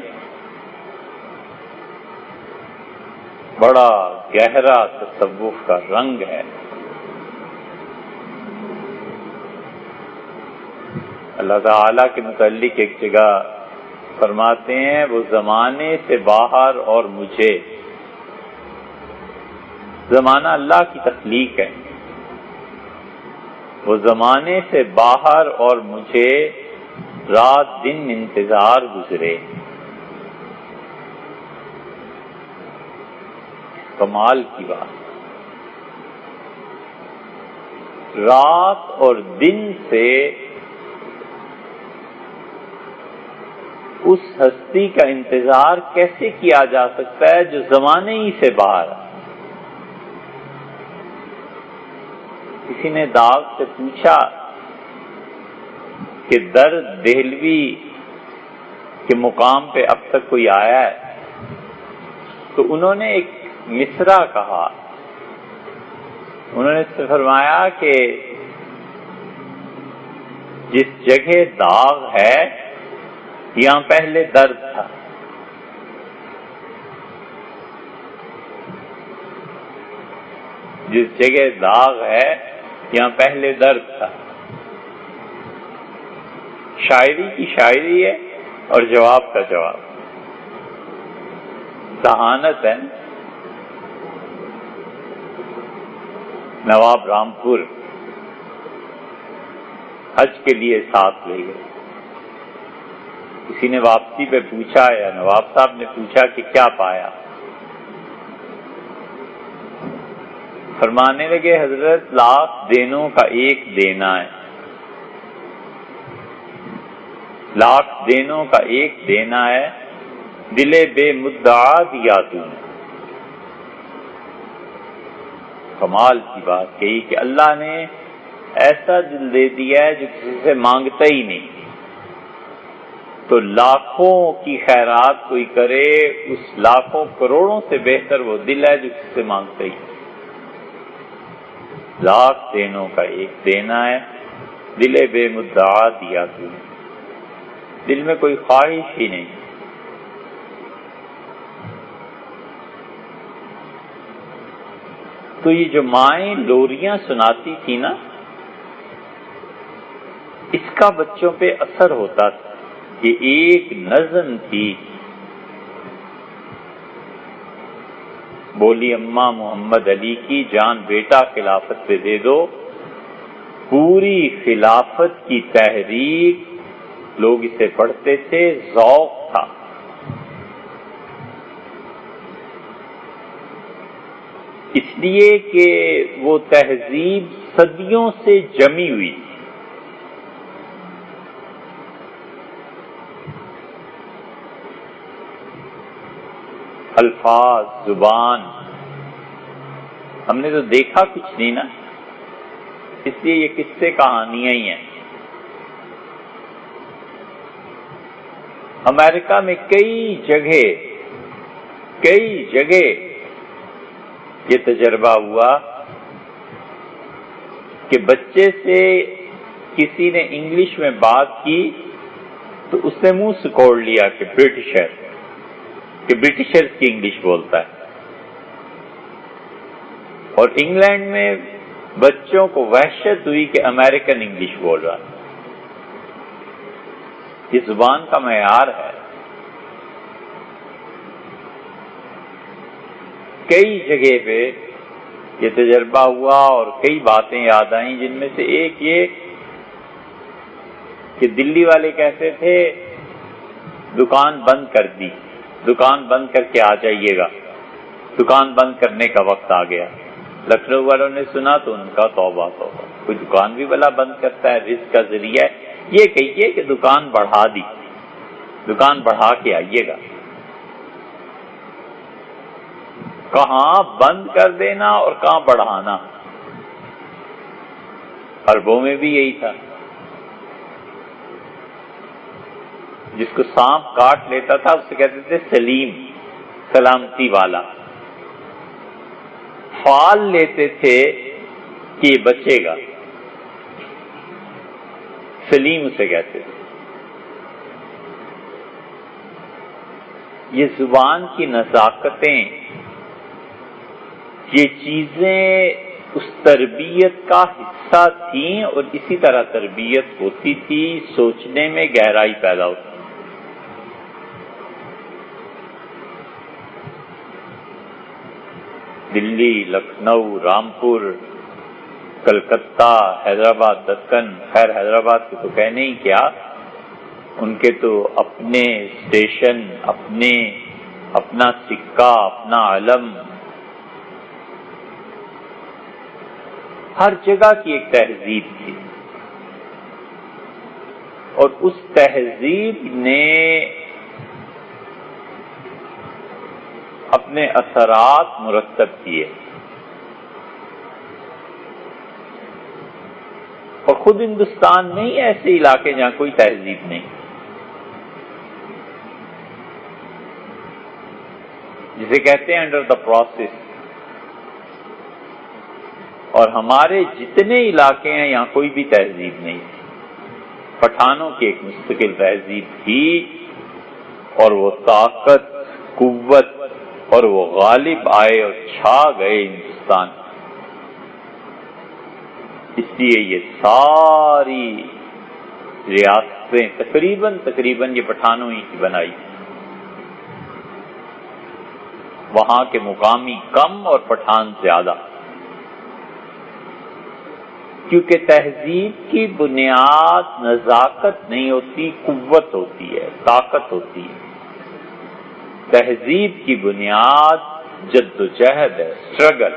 بڑا گہرا تصوف کا رنگ ہے۔ اللہ تعالیٰ کے متعلق ایک جگہ فرماتے ہیں وہ زمانے سے باہر اور مجھے، زمانہ اللہ کی تخلیق ہے، وہ زمانے سے باہر اور مجھے رات دن انتظار گزرے۔ کمال کی بات، رات اور دن سے اس ہستی کا انتظار کیسے کیا جا سکتا ہے جو زمانے ہی سے باہر ہے؟ کسی نے داغ سے پوچھا کہ درد دہلوی کے مقام پہ اب تک کوئی آیا ہے؟ تو انہوں نے ایک مصرع کہا، انہوں نے اس سے فرمایا کہ جس جگہ داغ ہے یہاں پہلے درد تھا، جس جگہ داغ ہے یہاں پہلے درد تھا۔ شاعری کی شاعری ہے اور جواب کا جواب، ذہانت ہے۔ نواب رامپور حج کے لیے ساتھ لے گئے، کسی نے واپسی پہ پوچھا یا نواب صاحب نے پوچھا کہ کیا پایا؟ فرمانے لگے حضرت لاکھ دینوں کا ایک دینا ہے، لاکھ دینوں کا ایک دینا ہے، دل بے مدعا دیا تو نے۔ کمال کی بات کہی کہ اللہ نے ایسا دل دے دیا ہے جو کسی سے مانگتا ہی نہیں، تو لاکھوں کی خیرات کوئی کرے اس لاکھوں کروڑوں سے بہتر وہ دل ہے جو کسی سے مانگتا ہی نہیں۔ لاکھ دینوں کا ایک دینا ہے، دل بے مدعا دیا تو نے، دل میں کوئی خواہش ہی نہیں۔ تو یہ جو مائیں لوریاں سناتی تھی نا، اس کا بچوں پہ اثر ہوتا تھا۔ یہ ایک نظم تھی، بولی اماں محمد علی کی جان بیٹا خلافت پہ دے دو، پوری خلافت کی تحریک لوگ اسے پڑھتے تھے، ذوق تھا۔ اس لیے کہ وہ تہذیب صدیوں سے جمی ہوئی تھی۔ الفاظ، زبان، ہم نے تو دیکھا کچھ نہیں نا، اس لیے یہ قصے کہانیاں ہی ہیں۔ امریکہ میں کئی جگہ یہ تجربہ ہوا کہ بچے سے کسی نے انگلش میں بات کی تو اس نے منہ سکوڑ لیا کہ برٹشرز کی انگلش بولتا ہے، اور انگلینڈ میں بچوں کو وحشت ہوئی کہ امریکن انگلش بول رہا ہے۔ یہ زبان کا معیار ہے۔ کئی جگہ پہ یہ تجربہ ہوا اور کئی باتیں یاد آئیں، جن میں سے ایک یہ کہ دلی والے کہتے تھے دکان بند کر دی، دکان بند کر کے آ جائیے گا، دکان بند کرنے کا وقت آ گیا۔ لکھنؤ والوں نے سنا تو ان کا توبہ توبہ، کوئی دکان بھی بلا بند کرتا ہے، رزق کا ذریعہ ہے۔ یہ کہیے کہ دکان بڑھا دی، دکان بڑھا کے آئیے گا۔ کہاں بند کر دینا اور کہاں بڑھانا؟ عربوں میں بھی یہی تھا، جس کو سانپ کاٹ لیتا تھا اسے کہتے تھے سلیم، سلامتی والا۔ فال لیتے تھے کہ یہ بچے گا، سلیم اسے کہتے تھے۔ یہ زبان کی نزاکتیں یہ چیزیں اس تربیت کا حصہ تھیں اور اسی طرح تربیت ہوتی تھی، سوچنے میں گہرائی پیدا ہوتی. دلی، لکھنؤ، رامپور، کلکتہ، حیدرآباد، دکن، خیر حیدرآباد کے تو کہنے ہی کیا، ان کے تو اپنے اسٹیشن، اپنا سکہ، اپنا علم، ہر جگہ کی ایک تہذیب تھی. اور اس تہذیب نے اپنے اثرات مرتب کیے. اور خود ہندوستان میں ہی ایسے علاقے جہاں کوئی تہذیب نہیں، جسے کہتے ہیں انڈر دا پروسیس. اور ہمارے جتنے علاقے ہیں یہاں کوئی بھی تہذیب نہیں تھی. پٹھانوں کی ایک مستقل تہذیب تھی اور وہ طاقت، قوت اور وہ غالب آئے اور چھا گئے ہندوستان. اس لیے یہ ساری ریاستیں تقریباً یہ پٹھانوں ہی کی بنائی. وہاں کے مقامی کم اور پٹھان زیادہ، کیونکہ تہذیب کی بنیاد نزاکت نہیں ہوتی، قوت ہوتی ہے، طاقت ہوتی ہے. تہذیب کی بنیاد جد و جہد ہے، اسٹرگل.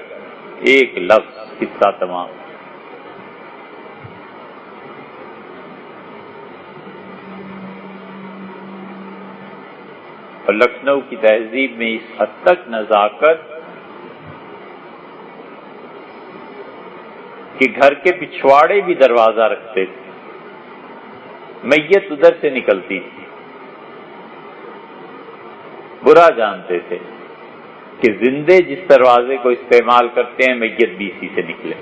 ایک لفظ قصہ تمام. اور لکھنؤ کی تہذیب میں اس حد تک نزاکت کہ گھر کے پچھواڑے بھی دروازہ رکھتے تھے، میت ادھر سے نکلتی تھی. برا جانتے تھے کہ زندے جس دروازے کو استعمال کرتے ہیں میت بھی اسی سے نکلے.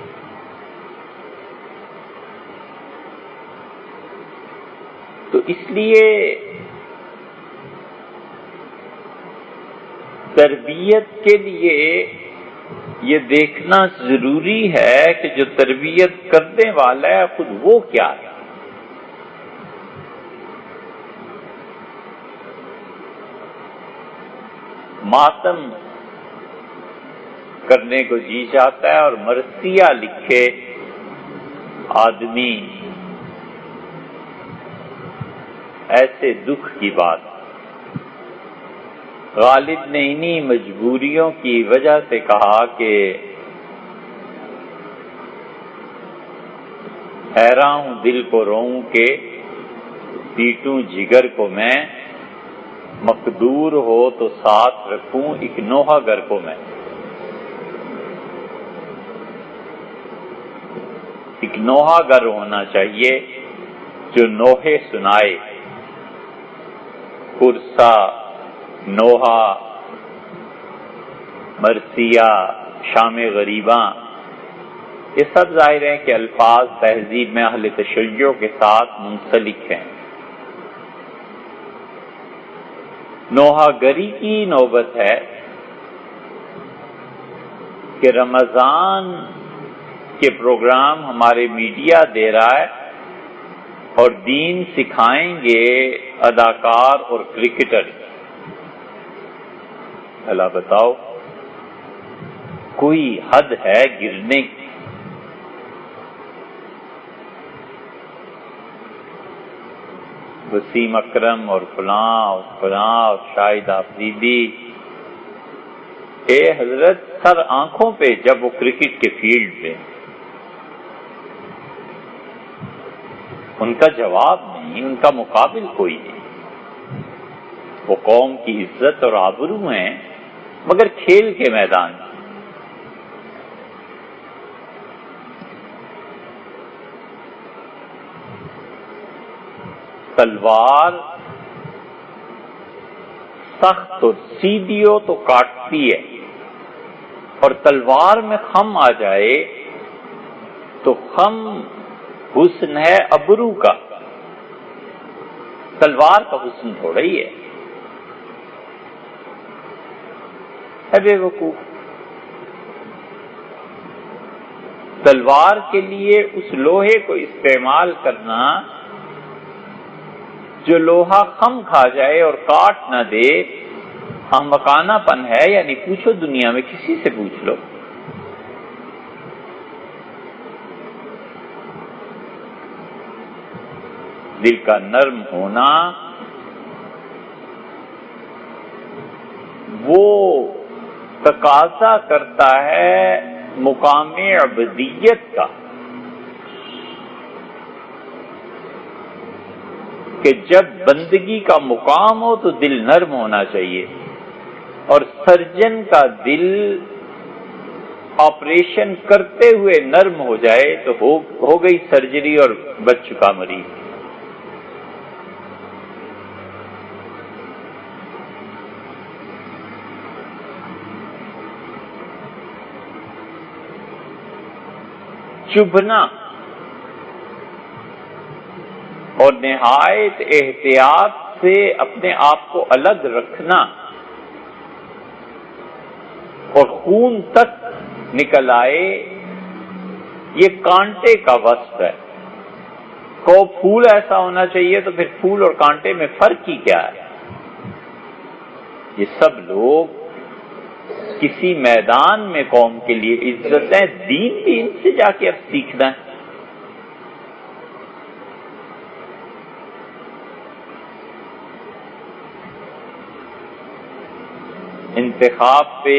تو اس لیے تربیت کے لیے یہ دیکھنا ضروری ہے کہ جو تربیت کرنے والا ہے خود وہ کیا ہے. ماتم کرنے کو جی چاہتا ہے اور مرثیہ لکھے آدمی، ایسے دکھ کی بات. غالب نے انہی مجبوریوں کی وجہ سے کہا کہ حیراں ہوں دل کو روؤں کہ پیٹوں جگر کو میں، مقدور ہو تو ساتھ رکھوں ایک نوحہ گر کو میں. ایک نوحہ گر ہونا چاہیے جو نوحے سنائے. پرسا، نوحہ، مرثیہ، شام غریباں، یہ سب ظاہر ہے کہ الفاظ تہذیب میں اہل تشیع کے ساتھ منسلک ہیں. نوحہ گری کی نوبت ہے کہ رمضان کے پروگرام ہمارے میڈیا دے رہا ہے اور دین سکھائیں گے اداکار اور کرکٹر. اللہ بتاؤ کوئی حد ہے گرنے کی؟ وسیم اکرم اور فلاں اور شاہد آفریدی، اے حضرت سر آنکھوں پہ جب وہ کرکٹ کے فیلڈ پہ، ان کا جواب نہیں، ان کا مقابل کوئی نہیں. وہ قوم کی عزت اور آبرو ہیں مگر کھیل کے میدان میں. تلوار سخت اور سیدھی ہو تو کاٹتی ہے، اور تلوار میں خم آ جائے تو خم حسن ہے ابرو کا، تلوار کا حسن تھوڑا ہی ہے. بے وقوف. تلوار کے لیے اس لوہے کو استعمال کرنا جو لوہا خم کھا جائے اور کاٹ نہ دے احمقانہ پن ہے، یعنی پوچھو دنیا میں کسی سے پوچھ لو۔ دل کا نرم ہونا وہ تقاضا کرتا ہے مقام عبدیت کا، کہ جب بندگی کا مقام ہو تو دل نرم ہونا چاہیے، اور سرجن کا دل آپریشن کرتے ہوئے نرم ہو جائے تو ہو گئی سرجری اور بچ چکا مریض۔ چبھنا اور نہایت احتیاط سے اپنے آپ کو الگ رکھنا اور خون تک نکل آئے، یہ کانٹے کا وصف ہے۔ کو پھول ایسا ہونا چاہیے تو پھر پھول اور کانٹے میں فرق ہی کیا ہے؟ یہ سب لوگ کسی میدان میں قوم کے لیے عزت ہے، دین بھی ان سے جا کے اب سیکھنا ہے۔ انتخاب پہ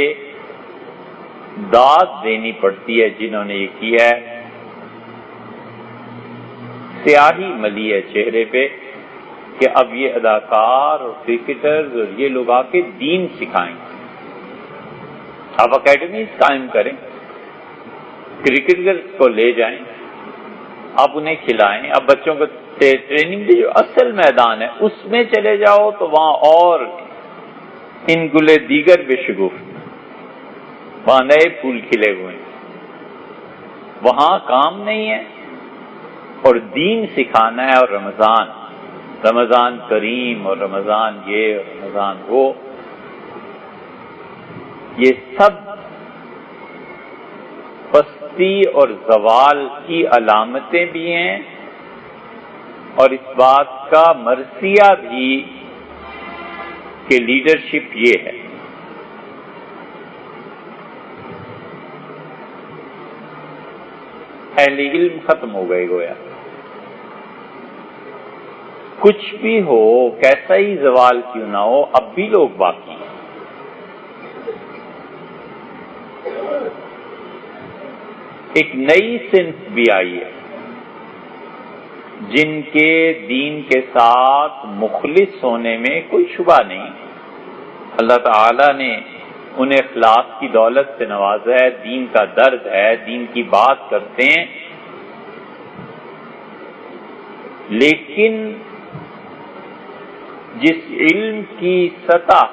داد دینی پڑتی ہے جنہوں نے یہ کیا ہے، سیاہی ملی ہے چہرے پہ کہ اب یہ اداکار اور کرکٹرز اور یہ لوگ آ کے دین سکھائیں۔ آپ اکیڈمیز قائم کریں، کرکٹرز کو لے جائیں، آپ انہیں کھلائیں، آپ بچوں کو ٹریننگ دیں۔ جو اصل میدان ہے اس میں چلے جاؤ تو وہاں اور ان گلے دیگر بے شگفت، وہاں نئے پھول کھلے ہوئے ہیں، وہاں کام نہیں ہے۔ اور دین سکھانا ہے، اور رمضان کریم اور رمضان یہ اور رمضان وہ، یہ سب پستی اور زوال کی علامتیں بھی ہیں، اور اس بات کا مرثیہ بھی کہ لیڈرشپ یہ ہے۔ اہل علم ختم ہو گئے گویا، کچھ بھی ہو، کیسا ہی زوال کیوں نہ ہو، اب بھی لوگ باقی ہیں۔ ایک نئی صنف بھی آئی ہے جن کے دین کے ساتھ مخلص ہونے میں کوئی شبہ نہیں، اللہ تعالی نے انہیں اخلاص کی دولت سے نوازا ہے، دین کا درد ہے، دین کی بات کرتے ہیں، لیکن جس علم کی سطح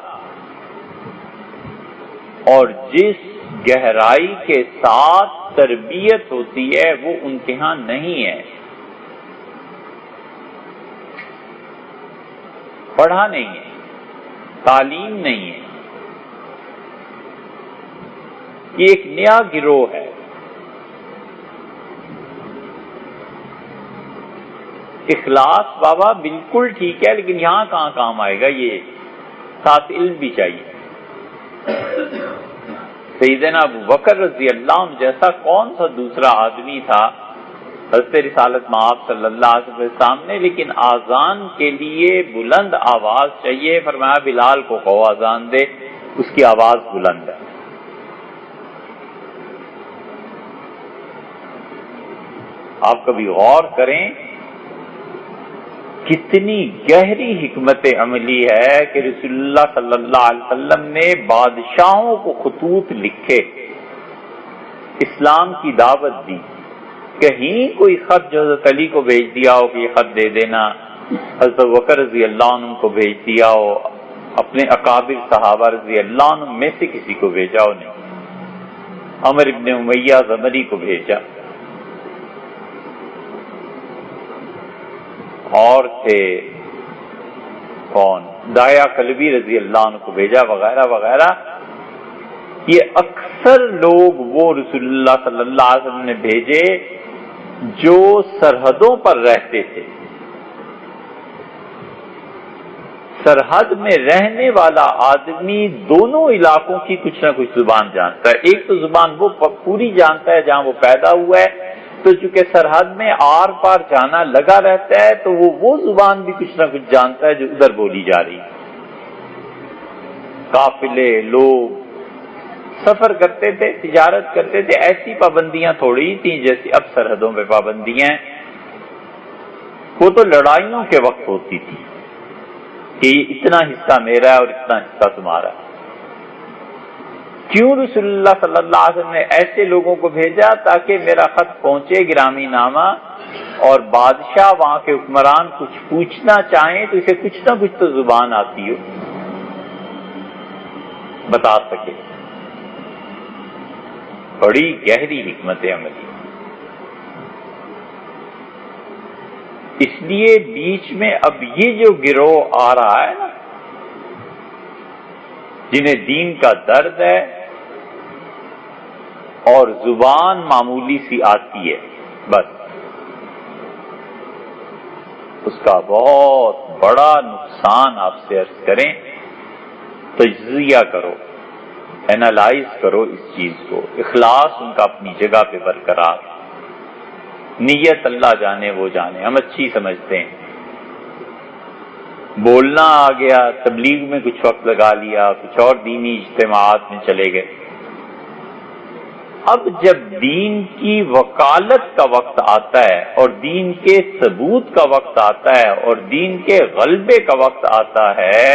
اور جس گہرائی کے ساتھ تربیت ہوتی ہے وہ ان کے ہاں نہیں ہے، پڑھا نہیں ہے، تعلیم نہیں ہے۔ یہ ایک نیا گروہ ہے۔ اخلاص بابا بالکل ٹھیک ہے، لیکن یہاں کہاں کام آئے گا؟ یہ ساتھ علم بھی چاہیے۔ سیدنا ابو بکر رضی اللہ عنہ جیسا کون سا دوسرا آدمی تھا حضرت رسالت مآب صلی اللہ علیہ وسلم کے سامنے، لیکن آذان کے لیے بلند آواز چاہیے۔ فرمایا بلال کو کہو آذان دے، اس کی آواز بلند ہے۔ آپ کبھی غور کریں کتنی گہری حکمت عملی ہے کہ رسول اللہ صلی اللہ علیہ وسلم نے بادشاہوں کو خطوط لکھے، اسلام کی دعوت دی۔ کہیں کوئی خط جو حضرت علی کو بھیج دیا ہو کہ یہ خط دے دینا، حضرت بکر رضی اللہ عنہ کو بھیج دیا ہو، اپنے اکابر صحابہ رضی اللہ عنہ میں سے کسی کو بھیجا ہو نہیں، عمر ابن امیہ زمری کو بھیجا، اور تھے کون، دایا کلبی رضی اللہ عنہ کو بھیجا، وغیرہ وغیرہ۔ یہ اکثر لوگ وہ رسول اللہ صلی اللہ علیہ وسلم نے بھیجے جو سرحدوں پر رہتے تھے. سرحد میں رہنے والا آدمی دونوں علاقوں کی کچھ نہ کچھ زبان جانتا ہے. ایک تو زبان وہ پوری جانتا ہے جہاں وہ پیدا ہوا ہے، تو چونکہ سرحد میں آر پار جانا لگا رہتا ہے تو وہ زبان بھی کچھ نہ کچھ جانتا ہے جو ادھر بولی جا رہی. قافلے، لوگ سفر کرتے تھے، تجارت کرتے تھے، ایسی پابندیاں تھوڑی تھیں جیسی اب سرحدوں پہ پابندیاں. وہ تو لڑائیوں کے وقت ہوتی تھی کہ اتنا حصہ میرا ہے اور اتنا حصہ تمہارا ہے. کیوں رسول اللہ صلی اللہ علیہ وسلم نے ایسے لوگوں کو بھیجا؟ تاکہ میرا خط پہنچے گرامی نامہ، اور بادشاہ وہاں کے حکمران کچھ پوچھنا چاہیں تو اسے کچھ نہ کچھ تو زبان آتی ہو، بتا سکے. بڑی گہری حکمت عملی. اس لیے بیچ میں اب یہ جو گروہ آ رہا ہے نا، جنہیں دین کا درد ہے اور زبان معمولی سی آتی ہے، بس اس کا بہت بڑا نقصان آپ سے عرض کریں. تجزیہ کرو، اینالائز کرو اس چیز کو. اخلاص ان کا اپنی جگہ پہ برقرار، نیت اللہ جانے وہ جانے، ہم اچھی سمجھتے ہیں. بولنا آ گیا، تبلیغ میں کچھ وقت لگا لیا، کچھ اور دینی اجتماعات میں چلے گئے. اب جب دین کی وکالت کا وقت آتا ہے اور دین کے ثبوت کا وقت آتا ہے اور دین کے غلبے کا وقت آتا ہے،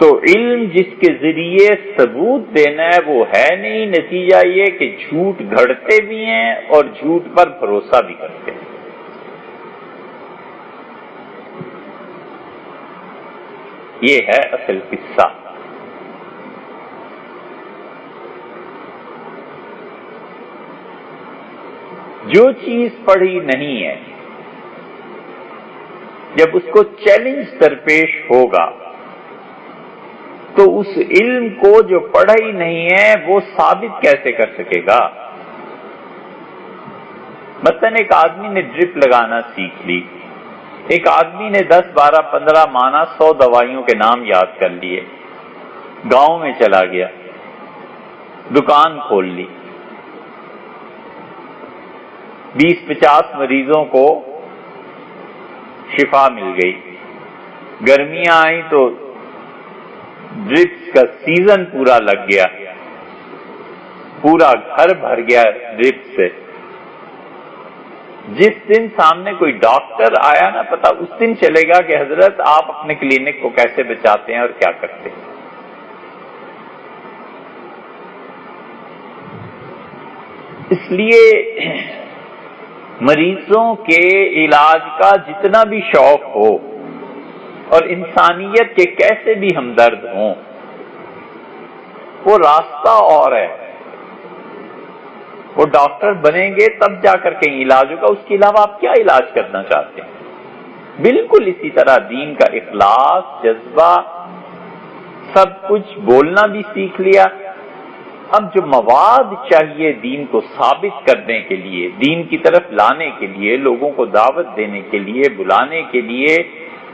تو علم جس کے ذریعے ثبوت دینا ہے وہ ہے نہیں. نتیجہ یہ کہ جھوٹ گھڑتے بھی ہیں اور جھوٹ پر بھروسہ بھی کرتے ہیں. یہ ہے اصل قصہ. جو چیز پڑھی نہیں ہے، جب اس کو چیلنج درپیش ہوگا تو اس علم کو جو پڑھا ہی نہیں ہے وہ ثابت کیسے کر سکے گا؟ مثلاً ایک آدمی نے ڈرپ لگانا سیکھ لی، ایک آدمی نے 10 12 15 مانا 100 دوائیوں کے نام یاد کر لیے، گاؤں میں چلا گیا، دکان کھول لی، 20-50 مریضوں کو شفا مل گئی. گرمیاں آئیں تو ڈرپس کا سیزن پورا لگ گیا، پورا گھر بھر گیا ڈرپ سے. جس دن سامنے کوئی ڈاکٹر آیا نا، پتا اس دن چلے گا کہ حضرت آپ اپنے کلینک کو کیسے بچاتے ہیں اور کیا کرتے ہیں. اس لیے مریضوں کے علاج کا جتنا بھی شوق ہو اور انسانیت کے کیسے بھی ہمدرد ہوں، وہ راستہ اور ہے. وہ ڈاکٹر بنیں گے تب جا کر کہیں علاج ہوگا، اس کے علاوہ آپ کیا علاج کرنا چاہتے ہیں؟ بالکل اسی طرح دین کا اخلاص، جذبہ، سب کچھ بولنا بھی سیکھ لیا. اب جو مواد چاہیے دین کو ثابت کرنے کے لیے، دین کی طرف لانے کے لیے، لوگوں کو دعوت دینے کے لیے، بلانے کے لیے،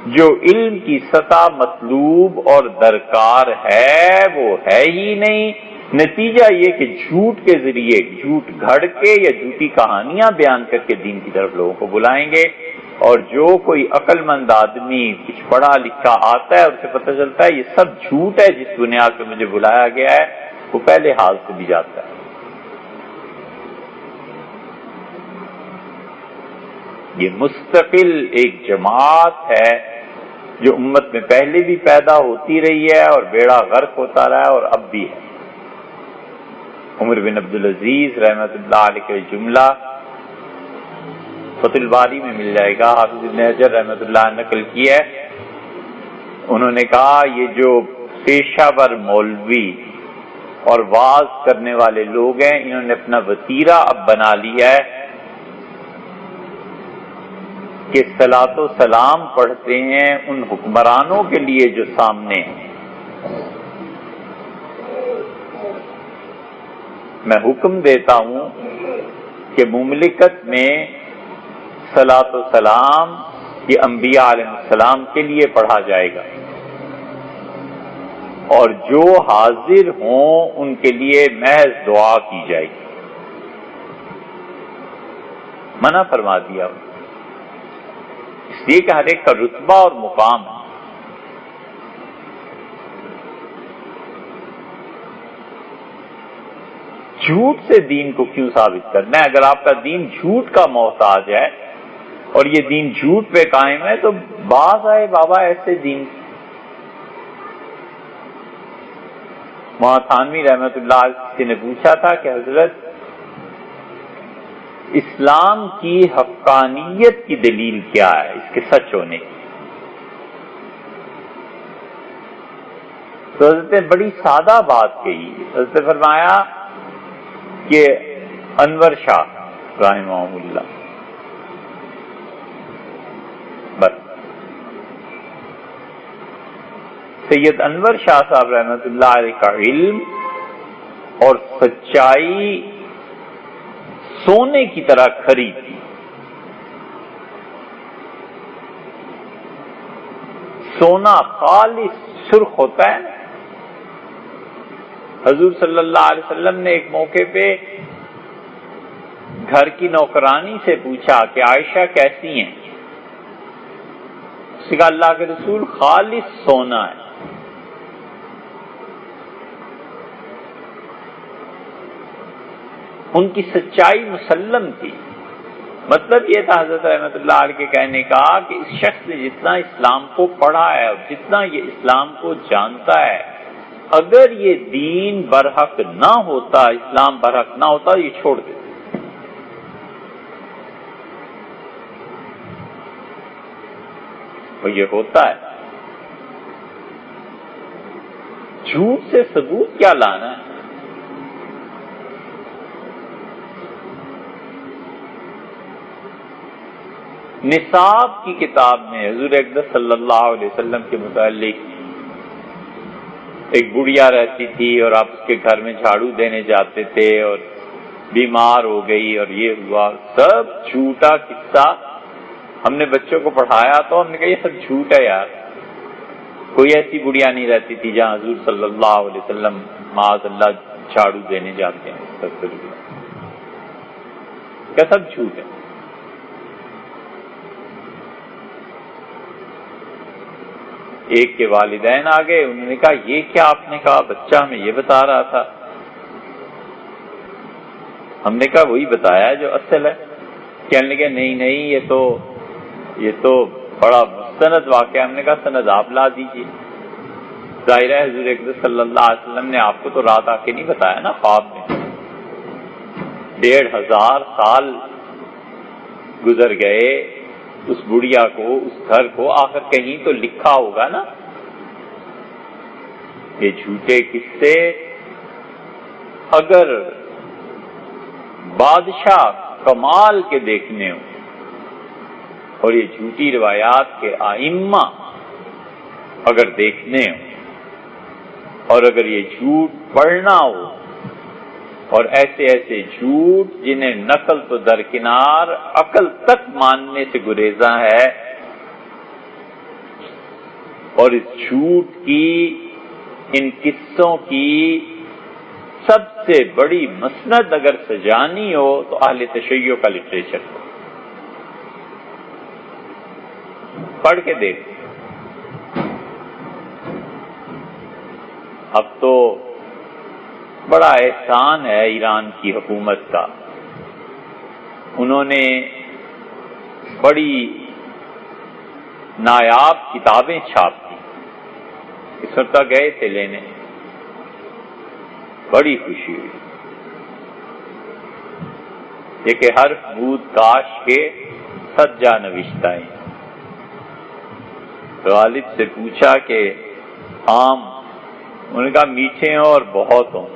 جو علم کی سطح مطلوب اور درکار ہے وہ ہے ہی نہیں. نتیجہ یہ کہ جھوٹ کے ذریعے، جھوٹ گھڑ کے یا جھوٹی کہانیاں بیان کر کے دین کی طرف لوگوں کو بلائیں گے. اور جو کوئی عقل مند آدمی کچھ پڑھا لکھا آتا ہے، اسے پتہ چلتا ہے یہ سب جھوٹ ہے جس بنیاد پہ مجھے بلایا گیا ہے، وہ پہلے حال سے بھی جاتا ہے. یہ مستقل ایک جماعت ہے جو امت میں پہلے بھی پیدا ہوتی رہی ہے اور بیڑا غرق ہوتا رہا ہے اور اب بھی ہے. عمر بن عبدالعزیز رحمۃ اللہ علیہ کا جملہ فتح الباری میں مل جائے گا، حافظ ابن حجر رحمۃ اللہ نے نقل کیا ہے. انہوں نے کہا یہ جو پیشہ ور مولوی اور واعظ کرنے والے لوگ ہیں، انہوں نے اپنا وتیرہ اب بنا لیا ہے کہ صلاۃ و سلام پڑھتے ہیں ان حکمرانوں کے لیے جو سامنے ہیں، میں حکم دیتا ہوں کہ مملکت میں صلاۃ و سلام یہ انبیاء علیہ السلام کے لیے پڑھا جائے گا، اور جو حاضر ہوں ان کے لیے محض دعا کی جائے گی۔ منع فرما دیا، اس لیے کہ ہر ایک کا رتبہ اور مقام ہے۔ جھوٹ سے دین کو کیوں ثابت کرنا ہے؟ اگر آپ کا دین جھوٹ کا محتاج ہے اور یہ دین جھوٹ پہ قائم ہے تو باز آئے بابا ایسے دین۔ مولانا تھانوی رحمت اللہ علیہ نے پوچھا تھا کہ حضرت اسلام کی حقانیت کی دلیل کیا ہے، اس کے سچ ہونے کی؟ تو حضرت نے بڑی سادہ بات کہی۔ حضرت نے فرمایا کہ انور شاہ رحمہ اللہ، بس سید انور شاہ صاحب رحمۃ اللہ علیہ کا علم اور سچائی سونے کی طرح کھری تھی۔ سونا خالص سرخ ہوتا ہے۔ حضور صلی اللہ علیہ وسلم نے ایک موقع پہ گھر کی نوکرانی سے پوچھا کہ عائشہ کیسی ہیں؟ اس نے کہا اللہ کے رسول خالص سونا ہے۔ ان کی سچائی مسلم تھی۔ مطلب یہ تھا حضرت رحمت اللہ علیہ کے کہنے کا کہ اس شخص نے جتنا اسلام کو پڑھا ہے اور جتنا یہ اسلام کو جانتا ہے، اگر یہ دین برحق نہ ہوتا، اسلام برحق نہ ہوتا، یہ چھوڑ دیتے۔ اور یہ ہوتا ہے۔ جھوٹ سے ثبوت کیا لانا ہے؟ نصاب کی کتاب میں حضور اقدس صلی اللہ علیہ وسلم کے متعلق ایک بڑھیا رہتی تھی اور آپ اس کے گھر میں جھاڑو دینے جاتے تھے اور بیمار ہو گئی اور یہ ہوا، سب جھوٹا قصہ۔ ہم نے بچوں کو پڑھایا تو ہم نے کہا یہ سب جھوٹ ہے یار، کوئی ایسی بڑھیا نہیں رہتی تھی جہاں حضور صلی اللہ علیہ وسلم معاذ اللہ جھاڑو دینے جاتے ہیں، کیا سب جھوٹ ہے؟ ایک کے والدین آ گئے، انہوں نے کہا یہ کیا آپ نے کہا؟ بچہ ہمیں یہ بتا رہا تھا۔ ہم نے کہا وہی بتایا جو اصل ہے۔ کہنے لگے نہیں یہ تو بڑا مستند واقعہ۔ ہم نے کہا سند آپ لا دیجیے۔ ظاہر ہے حضور اقدس صلی اللہ علیہ وسلم نے آپ کو تو رات آ کے نہیں بتایا نا، خواب میں۔ 1500 سال گزر گئے اس بڑھیا کو، اس گھر کو، آخر کہیں تو لکھا ہوگا نا۔ یہ جھوٹے قصے اگر بادشاہ کمال کے دیکھنے ہوں اور یہ جھوٹی روایات کے ائمہ اگر دیکھنے ہوں اور اگر یہ جھوٹ پڑھنا ہو، اور ایسے ایسے جھوٹ جنہیں نقل تو درکنار عقل تک ماننے سے گریزاں ہے، اور اس جھوٹ کی، ان قصوں کی سب سے بڑی مسند اگر سجانی ہو تو اہل تشیع کا لٹریچر پڑھ کے دیکھ۔ اب تو بڑا احسان ہے ایران کی حکومت کا، انہوں نے بڑی نایاب کتابیں چھاپ دی۔ اس وقت گئے تھے لینے، بڑی خوشی ہوئی۔ یہ کہ ہر بود کاش کے سجا نوشتہ ہیں۔ والد سے پوچھا کہ آم؟ انہوں نے کہا میٹھے ہوں اور بہت ہوں۔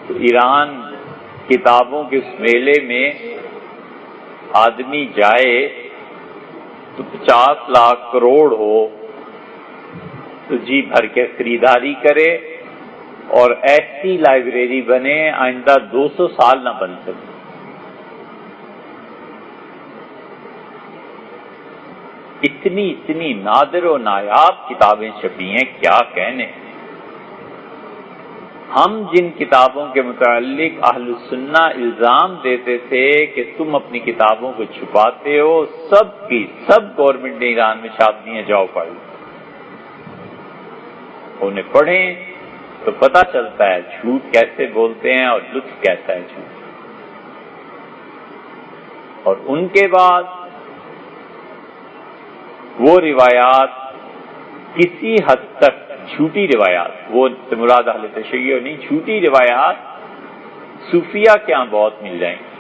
تو ایران کتابوں کے اس میلے میں آدمی جائے تو 50 لاکھ کروڑ ہو تو جی بھر کے خریداری کرے اور ایسی لائبریری بنے آئندہ 200 سال نہ بن سکے۔ اتنی نادر و نایاب کتابیں چھپی ہیں، کیا کہنے۔ ہم جن کتابوں کے متعلق اہل السنہ الزام دیتے تھے کہ تم اپنی کتابوں کو چھپاتے ہو، سب کی سب گورنمنٹ نے ایران میں چھاپ دی ہیں، جاؤ پڑھ لو۔ انہیں پڑھیں تو پتہ چلتا ہے جھوٹ کیسے بولتے ہیں اور لطف کیسا ہے جھوٹ۔ اور ان کے بعد وہ روایات کسی حد تک جھوٹی روایات، وہ مراد اہل تشیع نہیں، جھوٹی روایات صوفیہ کے ہاں بہت مل جائیں گی۔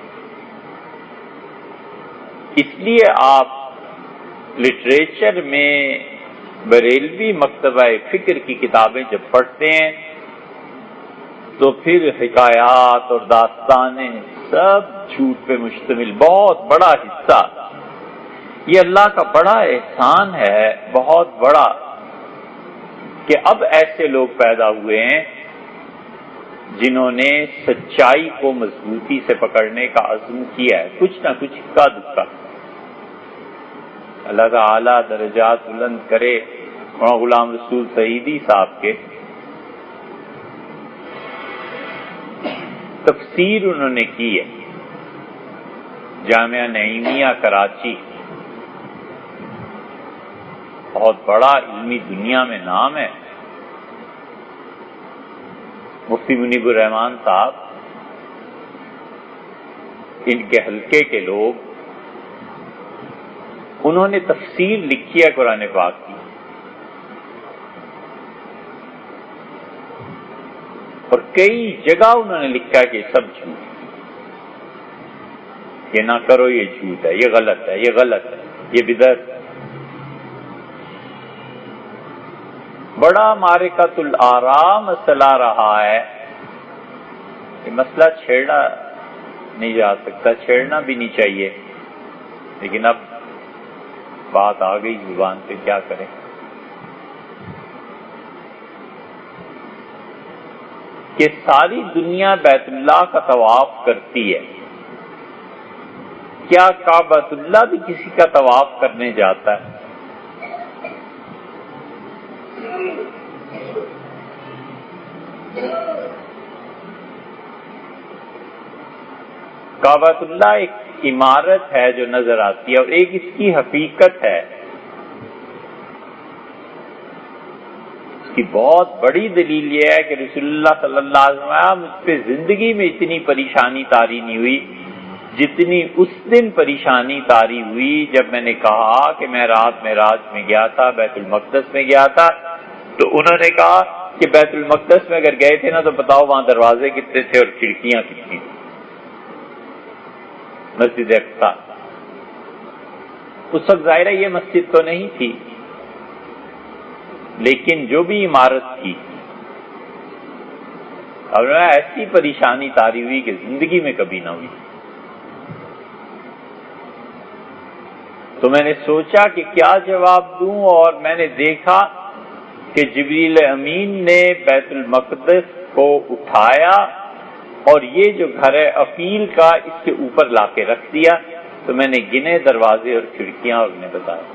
اس لیے آپ لٹریچر میں بریلوی مکتبہ فکر کی کتابیں جب پڑھتے ہیں تو پھر حکایات اور داستانیں سب جھوٹ پہ مشتمل، بہت بڑا حصہ۔ یہ اللہ کا بڑا احسان ہے، بہت بڑا، کہ اب ایسے لوگ پیدا ہوئے ہیں جنہوں نے سچائی کو مضبوطی سے پکڑنے کا عزم کیا ہے، کچھ نہ کچھ اکا دکا۔ اللہ تعالی درجات بلند کرے مولانا غلام رسول سعیدی صاحب کے، تفسیر انہوں نے کی ہے جامعہ نعیمیہ کراچی، بہت بڑا علمی دنیا میں نام ہے۔ مفتی منیب الرحمان صاحب، ان کے حلقے کے لوگ، انہوں نے تفسیر لکھی ہے قرآن پاک کی، اور کئی جگہ انہوں نے لکھا کہ یہ سب جھوٹ، یہ نہ کرو، یہ جھوٹ ہے، یہ غلط ہے، یہ غلط ہے، یہ بدعت ہے۔ بڑا معرکۃ الآراء مسئلہ رہا ہے، یہ مسئلہ چھیڑا نہیں جا سکتا، چھیڑنا بھی نہیں چاہیے، لیکن اب بات آ گئی زبان پہ، کیا کریں۔ کہ ساری دنیا بیت اللہ کا طواف کرتی ہے، کیا کعبۃ اللہ بھی کسی کا طواف کرنے جاتا ہے؟ کعبۃ اللہ ایک عمارت ہے جو نظر آتی ہے، اور ایک اس کی حقیقت ہے۔ اس کی بہت بڑی دلیل یہ ہے کہ رسول اللہ صلی اللہ علیہ وسلم مجھ پہ زندگی میں اتنی پریشانی طاری نہیں ہوئی جتنی اس دن پریشانی طاری ہوئی جب میں نے کہا کہ میں رات معراج میں گیا تھا، بیت المقدس میں گیا تھا۔ تو انہوں نے کہا کہ بیت المقدس میں اگر گئے تھے نا تو بتاؤ وہاں دروازے کتنے تھے اور کھڑکیاں کتنی تھیں؟ مسجد اقصی اس وقت ظاہر ہے یہ مسجد تو نہیں تھی، لیکن جو بھی عمارت تھی، اب ایسی پریشانی طاری ہوئی کہ زندگی میں کبھی نہ ہوئی۔ تو میں نے سوچا کہ کیا جواب دوں، اور میں نے دیکھا کہ جبریل امین نے بیت المقدس کو اٹھایا اور یہ جو گھر ہے عقیل کا، اس کے اوپر لا کے رکھ دیا۔ تو میں نے گنے دروازے اور کھڑکیاں، اور انہیں بتایا۔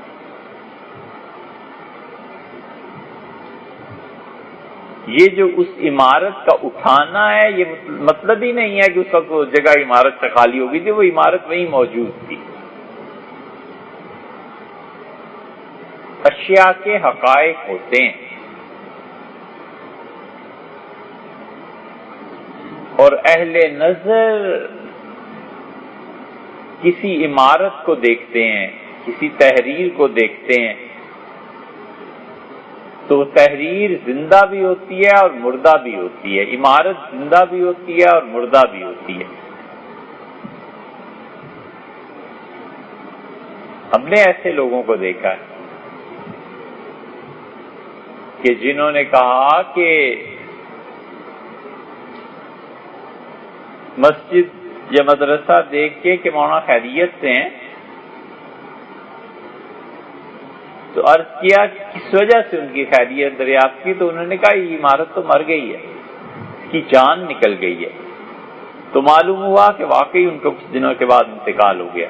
یہ جو اس عمارت کا اٹھانا ہے، یہ مطلب ہی نہیں ہے کہ اس وقت وہ جگہ عمارت سے خالی ہو گئی تھی، وہ عمارت وہیں موجود تھی۔ اشیاء کے حقائق ہوتے ہیں، اور اہل نظر کسی عمارت کو دیکھتے ہیں، کسی تحریر کو دیکھتے ہیں، تو وہ تحریر زندہ بھی ہوتی ہے اور مردہ بھی ہوتی ہے، عمارت زندہ بھی ہوتی ہے اور مردہ بھی ہوتی ہے۔ ہم نے ایسے لوگوں کو دیکھا ہے کہ جنہوں نے کہا کہ مسجد یا مدرسہ دیکھ کے کہ مولانا خیریت سے ہیں، تو تو عرض کیا کہ کس وجہ سے ان کی خیریت دریافت کی، تو انہوں نے کہا یہ عمارت تو مر گئی ہے، اس کی جان نکل گئی ہے۔ تو معلوم ہوا کہ واقعی ان کو کچھ دنوں کے بعد انتقال ہو گیا۔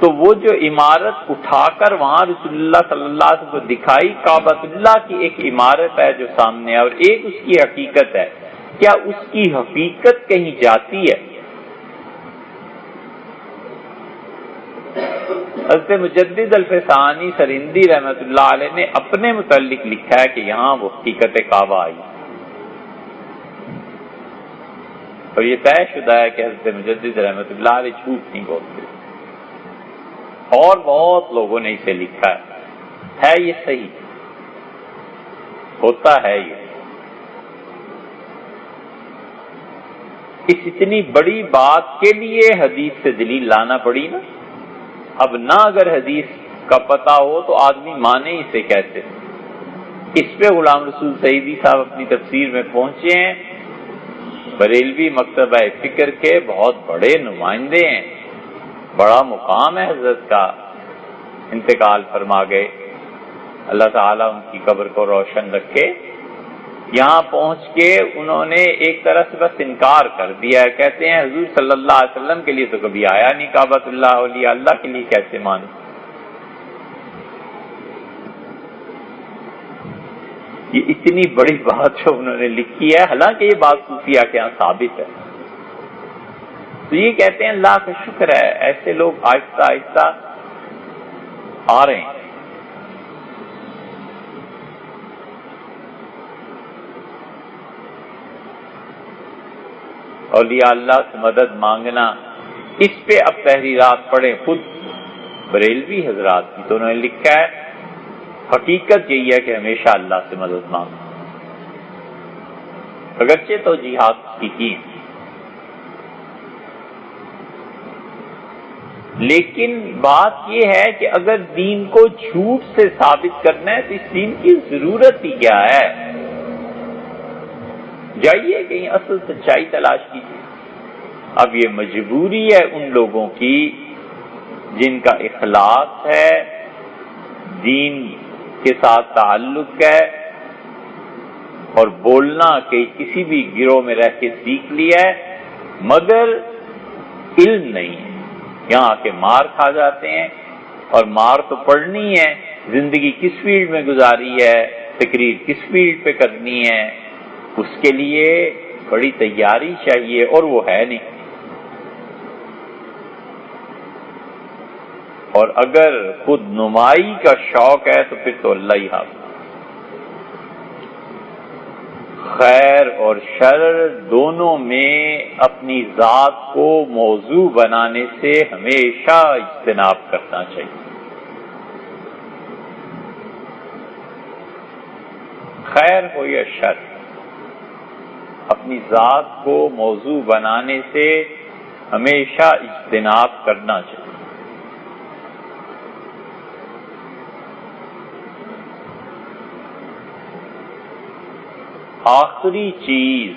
تو وہ جو عمارت اٹھا کر وہاں رسول اللہ صلی اللہ علیہ وسلم کو دکھائی، کعبۃ اللہ کی ایک عمارت ہے جو سامنے ہے اور ایک اس کی حقیقت ہے، کیا اس کی حقیقت کہیں جاتی ہے؟ حضرت مجدد الفسانی سرہندی رحمۃ اللہ علیہ نے اپنے متعلق لکھا ہے کہ یہاں وہ حقیقت کعبہ آئی، اور یہ طے شدہ ہے کہ حضرت مجدد رحمۃ اللہ علیہ جھوٹ نہیں بولتے، اور بہت لوگوں نے اسے لکھا ہے یہ صحیح ہوتا ہے۔ یہ اس اتنی بڑی بات کے لیے حدیث سے دلیل لانا پڑی نا۔ اب نہ اگر حدیث کا پتہ ہو تو آدمی مانے اسے کیسے؟ اس پہ غلام رسول سعیدی صاحب اپنی تفسیر میں پہنچے ہیں، بریلوی مکتبہ فکر کے بہت بڑے نمائندے ہیں، بڑا مقام ہے حضرت کا، انتقال فرما گئے، اللہ تعالیٰ ان کی قبر کو روشن رکھے۔ یہاں پہنچ کے انہوں نے ایک طرح سے بس انکار کر دیا ہے، کہتے ہیں حضور صلی اللہ علیہ وسلم کے لیے تو کبھی آیا نہیں کعبۃ اللہ، اولیاء اللہ کے لیے کیسے مانوں؟ یہ اتنی بڑی بات جو انہوں نے لکھی ہے، حالانکہ یہ بات صوفیہ کے یہاں ثابت ہے۔ تو یہ کہتے ہیں اللہ کا شکر ہے ایسے لوگ آہستہ آہستہ آ رہے ہیں۔ اولیاء اللہ سے مدد مانگنا، اس پہ اب تحریرات پڑھیں خود بریلوی حضرات کی، تو انہوں نے لکھا ہے حقیقت یہی ہے کہ ہمیشہ اللہ سے مدد مانگو، اگرچہ توجیہات کی ہیں، لیکن بات یہ ہے کہ اگر دین کو جھوٹ سے ثابت کرنا ہے تو اس دین کی ضرورت ہی کیا ہے؟ جائیے کہیں اصل سچائی تلاش کیجیے۔ اب یہ مجبوری ہے ان لوگوں کی جن کا اخلاص ہے، دین کے ساتھ تعلق ہے، اور بولنا کہ کسی بھی گروہ میں رہ کے سیکھ لیا ہے مگر علم نہیں ہے، یہاں آ کے مار کھا جاتے ہیں، اور مار تو پڑنی ہے، زندگی کس فیلڈ میں گزاری ہے، تقریر کس فیلڈ پہ کرنی ہے، اس کے لیے بڑی تیاری چاہیے، اور وہ ہے نہیں۔ اور اگر خود نمائی کا شوق ہے تو پھر تو اللہ ہی حافظ۔ خیر اور شر دونوں میں اپنی ذات کو موضوع بنانے سے ہمیشہ اجتناب کرنا چاہیے۔ خیر ہو یا شر، اپنی ذات کو موضوع بنانے سے ہمیشہ اجتناب کرنا چاہیے۔ آخری چیز،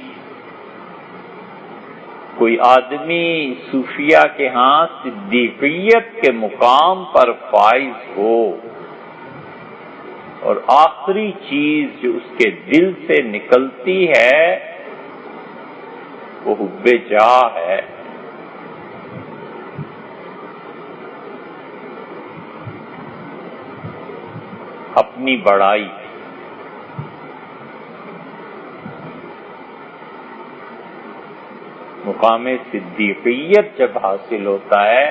کوئی آدمی صوفیہ کے ہاں صدیقیت کے مقام پر فائز ہو، اور آخری چیز جو اس کے دل سے نکلتی ہے وہ حب جاہ ہے۔ اپنی بڑائی، مقام صدیقیت جب حاصل ہوتا ہے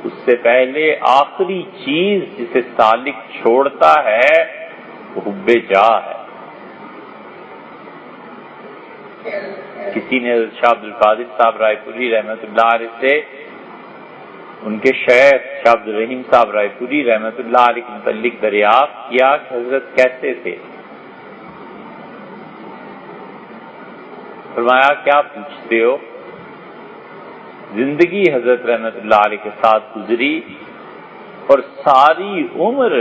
اس سے پہلے آخری چیز جسے سالک چھوڑتا ہے وہ حب جاہ ہے۔ کسی نے شاہ عبد القادر صاحب رائے پوری رحمۃ اللہ علیہ سے ان کے شیخ شاہ عبد الرحیم صاحب رائے پوری رحمۃ اللہ علیہ کے متعلق دریافت کیا کہ حضرت کیسے تھے؟ فرمایا کیا پوچھتے ہو؟ زندگی حضرت رحمۃ اللہ علیہ کے ساتھ گزری اور ساری عمر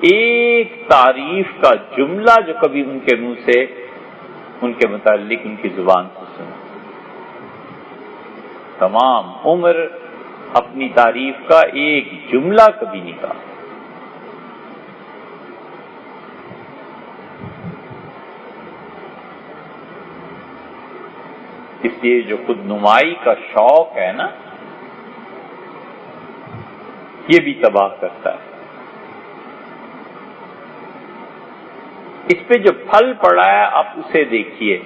ایک تعریف کا جملہ جو کبھی ان کے منہ سے ان کے متعلق ان کی زبان سے سنا۔ تمام عمر اپنی تعریف کا ایک جملہ کبھی نہیں کہا. اس لیے جو خود نمائی کا شوق ہے نا، یہ بھی تباہ کرتا ہے. اس پہ جو پھل پڑا ہے آپ اسے دیکھیے.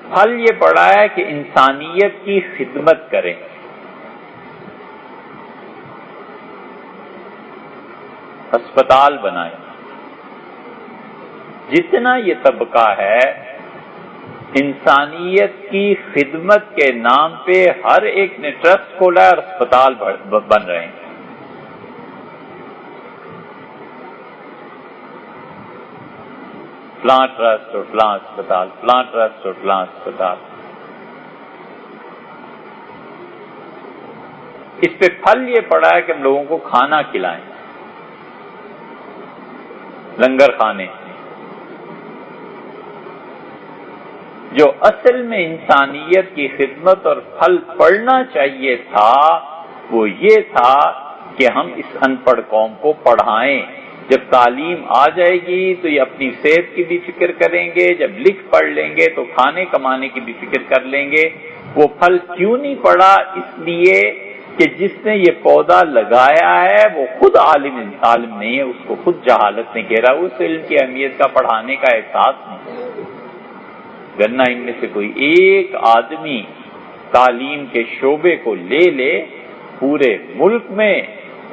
پھل یہ پڑا ہے کہ انسانیت کی خدمت کریں. ہسپتال بنائیں. جتنا یہ طبقہ ہے انسانیت کی خدمت کے نام پہ ہر ایک نے ٹرسٹ کھولا ہے اور اسپتال بن رہے ہیں. فلاں ٹرسٹ اور فلاں اسپتال، فلاں ٹرسٹ اور فلاں اسپتال. اس پہ پھل یہ پڑا ہے کہ ہم لوگوں کو کھانا کھلائیں، لنگر کھانے. جو اصل میں انسانیت کی خدمت اور پھل پڑنا چاہیے تھا وہ یہ تھا کہ ہم اس ان پڑھ قوم کو پڑھائیں. جب تعلیم آ جائے گی تو یہ اپنی صحت کی بھی فکر کریں گے، جب لکھ پڑھ لیں گے تو کھانے کمانے کی بھی فکر کر لیں گے. وہ پھل کیوں نہیں پڑا؟ اس لیے کہ جس نے یہ پودا لگایا ہے وہ خود عالم نہیں ہے، اس کو خود جہالت نے گھیرا، اس علم کی اہمیت کا پڑھانے کا احساس نہیں. ورنہ ان میں سے کوئی ایک آدمی تعلیم کے شعبے کو لے پورے ملک میں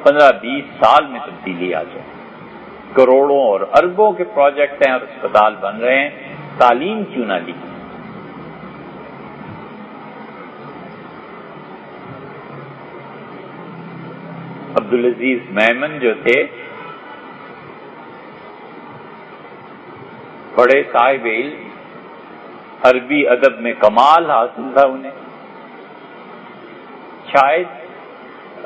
15-20 سال میں تبدیلی آ جائے. کروڑوں اور اربوں کے پروجیکٹ ہیں اور اسپتال بن رہے ہیں. تعلیم کیوں نہ لی؟ عبدالعزیز میمن جو تھے بڑے صاحب علم، عربی ادب میں کمال حاصل تھا انہیں. شاید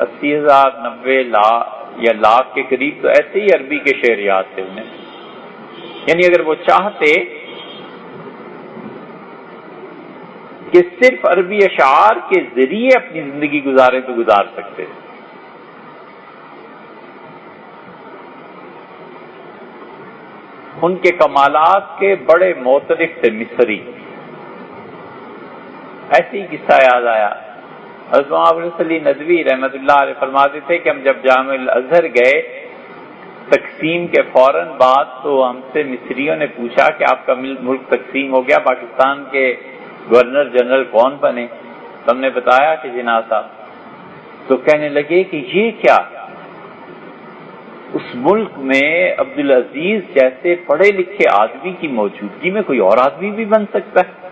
80,000 90 لاکھ یا لاکھ کے قریب تو ایسے ہی عربی کے شعر یاد تھے انہیں. یعنی اگر وہ چاہتے کہ صرف عربی اشعار کے ذریعے اپنی زندگی گزارے تو گزار سکتے. ان کے کمالات کے بڑے معترف تھے مصری. ایسی قصہ یاد آیا. حضرت مولانا علی ندوی رحمۃ اللہ علیہ فرماتے تھے کہ ہم جب جامع الازہر گئے تقسیم کے فوراً بعد تو ہم سے مصریوں نے پوچھا کہ آپ کا ملک تقسیم ہو گیا، پاکستان کے گورنر جنرل کون بنے؟ تو ہم نے بتایا کہ جناح صاحب. تو کہنے لگے کہ یہ کیا، اس ملک میں عبدالعزیز جیسے پڑھے لکھے آدمی کی موجودگی میں کوئی اور آدمی بھی بن سکتا ہے؟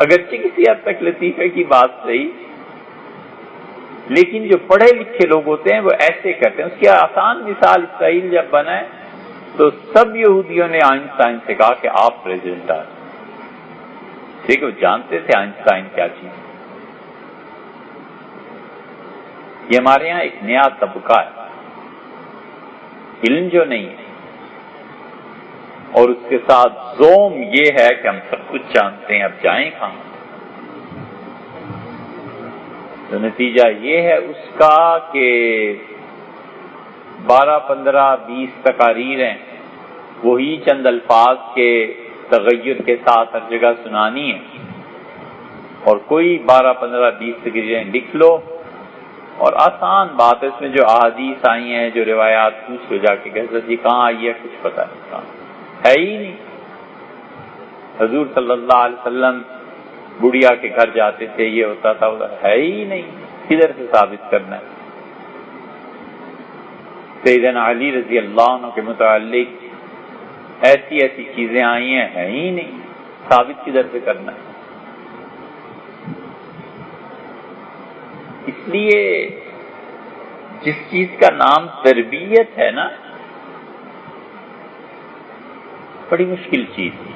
اگرچہ کسی حد تک لطیفے کی بات صحیح، لیکن جو پڑھے لکھے لوگ ہوتے ہیں وہ ایسے کرتے ہیں. اس کی آسان مثال اسرائیل جب بنا ہے تو سب یہودیوں نے آئنسٹائن سے کہا کہ آپ پریزیڈنٹ آ. ٹھیک ہے، وہ جانتے تھے آئنسٹائن کیا چیز. یہ ہمارے یہاں ایک نیا طبقہ ہے، علم جو نہیں ہے، اور اس کے ساتھ زوم یہ ہے کہ ہم سب کچھ جانتے ہیں، اب جائیں کہاں. تو نتیجہ یہ ہے اس کا کہ 12 15 20 تقاریر ہیں، وہی چند الفاظ کے تغیر کے ساتھ ہر جگہ سنانی ہے، اور کوئی 12 15 20 تقریریں لکھ لو، اور آسان بات ہے. اس میں جو احادیث آئی ہیں، جو روایات پوچھ لو جا کے کہ جی کہاں آئی ہے، کچھ پتہ نہیں، کہاں ہے ہی نہیں. حضور صلی اللہ علیہ وسلم بڑھیا کے گھر جاتے تھے، یہ ہوتا تھا، ہے ہی نہیں. کدھر سے ثابت کرنا ہے؟ سیدنا علی رضی اللہ عنہ کے متعلق ایسی چیزیں آئی ہیں، ہے ہی نہیں. ثابت کدھر سے کرنا ہے؟ اس لیے جس چیز کا نام تربیت ہے نا، بڑی مشکل چیز ہے.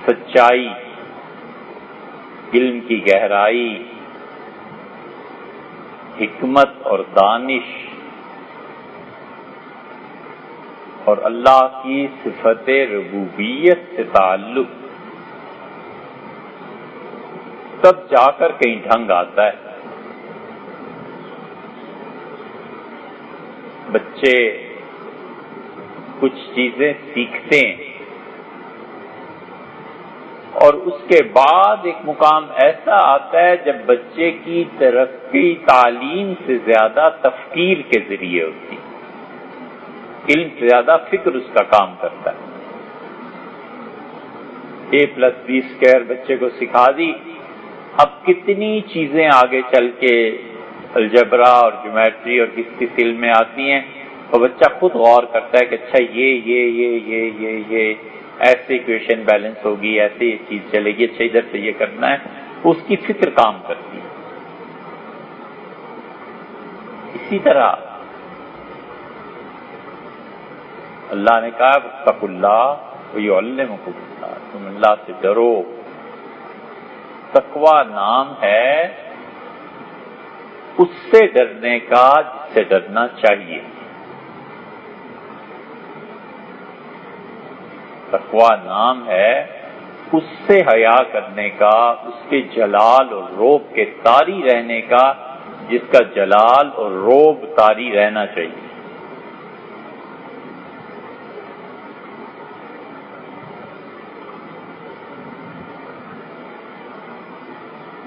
سچائی، علم کی گہرائی، حکمت اور دانش، اور اللہ کی صفت ربوبیت سے تعلق، تب جا کر کہیں ڈھنگ آتا ہے۔ بچے کچھ چیزیں سیکھتے ہیں اور اس کے بعد ایک مقام ایسا آتا ہے جب بچے کی ترقی تعلیم سے زیادہ تفکیر کے ذریعے ہوتی ہے، علم سے زیادہ فکر اس کا کام کرتا ہے۔ A+B² بچے کو سکھا دی، اب کتنی چیزیں آگے چل کے الجبرا اور جیومیٹری اور کس کس علم میں آتی ہیں، تو بچہ خود غور کرتا ہے کہ اچھا یہ ایسے ایکویشن بیلنس ہوگی، ایسے یہ چیز چلے گی، اچھا ادھر سے یہ کرنا ہے، اس کی فکر کام کرتی ہے۔ اسی طرح اللہ نے کہا واتقوا اللہ ویعلمکم اللہ، تم اللہ سے ڈرو۔ تقویٰ نام ہے اس سے ڈرنے کا جس سے ڈرنا چاہیے۔ تقویٰ نام ہے اس سے حیا کرنے کا، اس کے جلال اور روب کے طاری رہنے کا جس کا جلال اور روب طاری رہنا چاہیے۔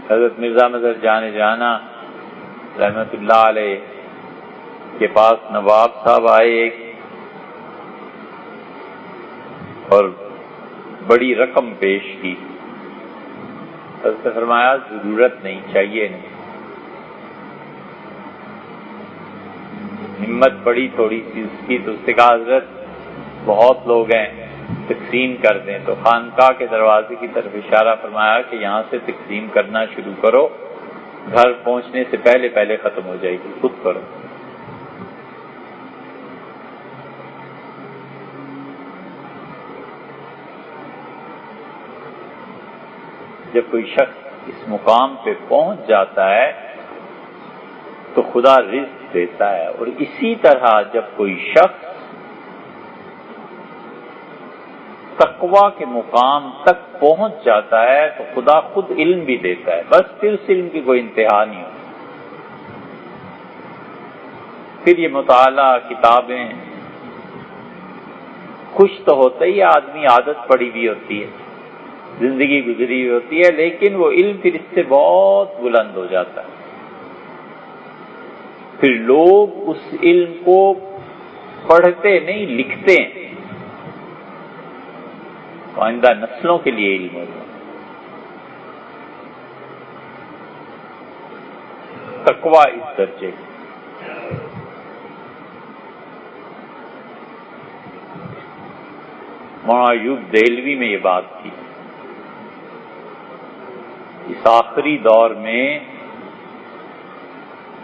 حضرت مرزا مظہر جان جانا رحمت اللہ علیہ کے پاس نواب صاحب آئے ایک، اور بڑی رقم پیش کی۔ حضرت نے فرمایا ضرورت نہیں، چاہیے نہیں، ہمت بڑی تھوڑی سی اس کی، تو اس سے کہا حضرت بہت لوگ ہیں، تقسیم کر دیں۔ تو خانقاہ کے دروازے کی طرف اشارہ فرمایا کہ یہاں سے تقسیم کرنا شروع کرو، گھر پہنچنے سے پہلے پہلے ختم ہو جائے گی، خود کرو۔ جب کوئی شخص اس مقام پہ پہنچ جاتا ہے تو خدا رزق دیتا ہے، اور اسی طرح جب کوئی شخص تقویٰ کے مقام تک پہنچ جاتا ہے تو خدا خود علم بھی دیتا ہے، بس پھر اس علم کی کوئی انتہا نہیں ہوتی۔ پھر یہ مطالعہ کتابیں، خوش تو ہوتا ہی آدمی، عادت پڑی ہوئی ہوتی ہے، زندگی گزری ہوئی ہوتی ہے، لیکن وہ علم پھر اس سے بہت بلند ہو جاتا ہے۔ پھر لوگ اس علم کو پڑھتے نہیں، لکھتے ہیں، آئندہ نسلوں کے لیے علم ہوگا۔ تقویٰ اس درجے کی۔ مولانا ایوب دہلوی میں یہ بات تھی۔ اس آخری دور میں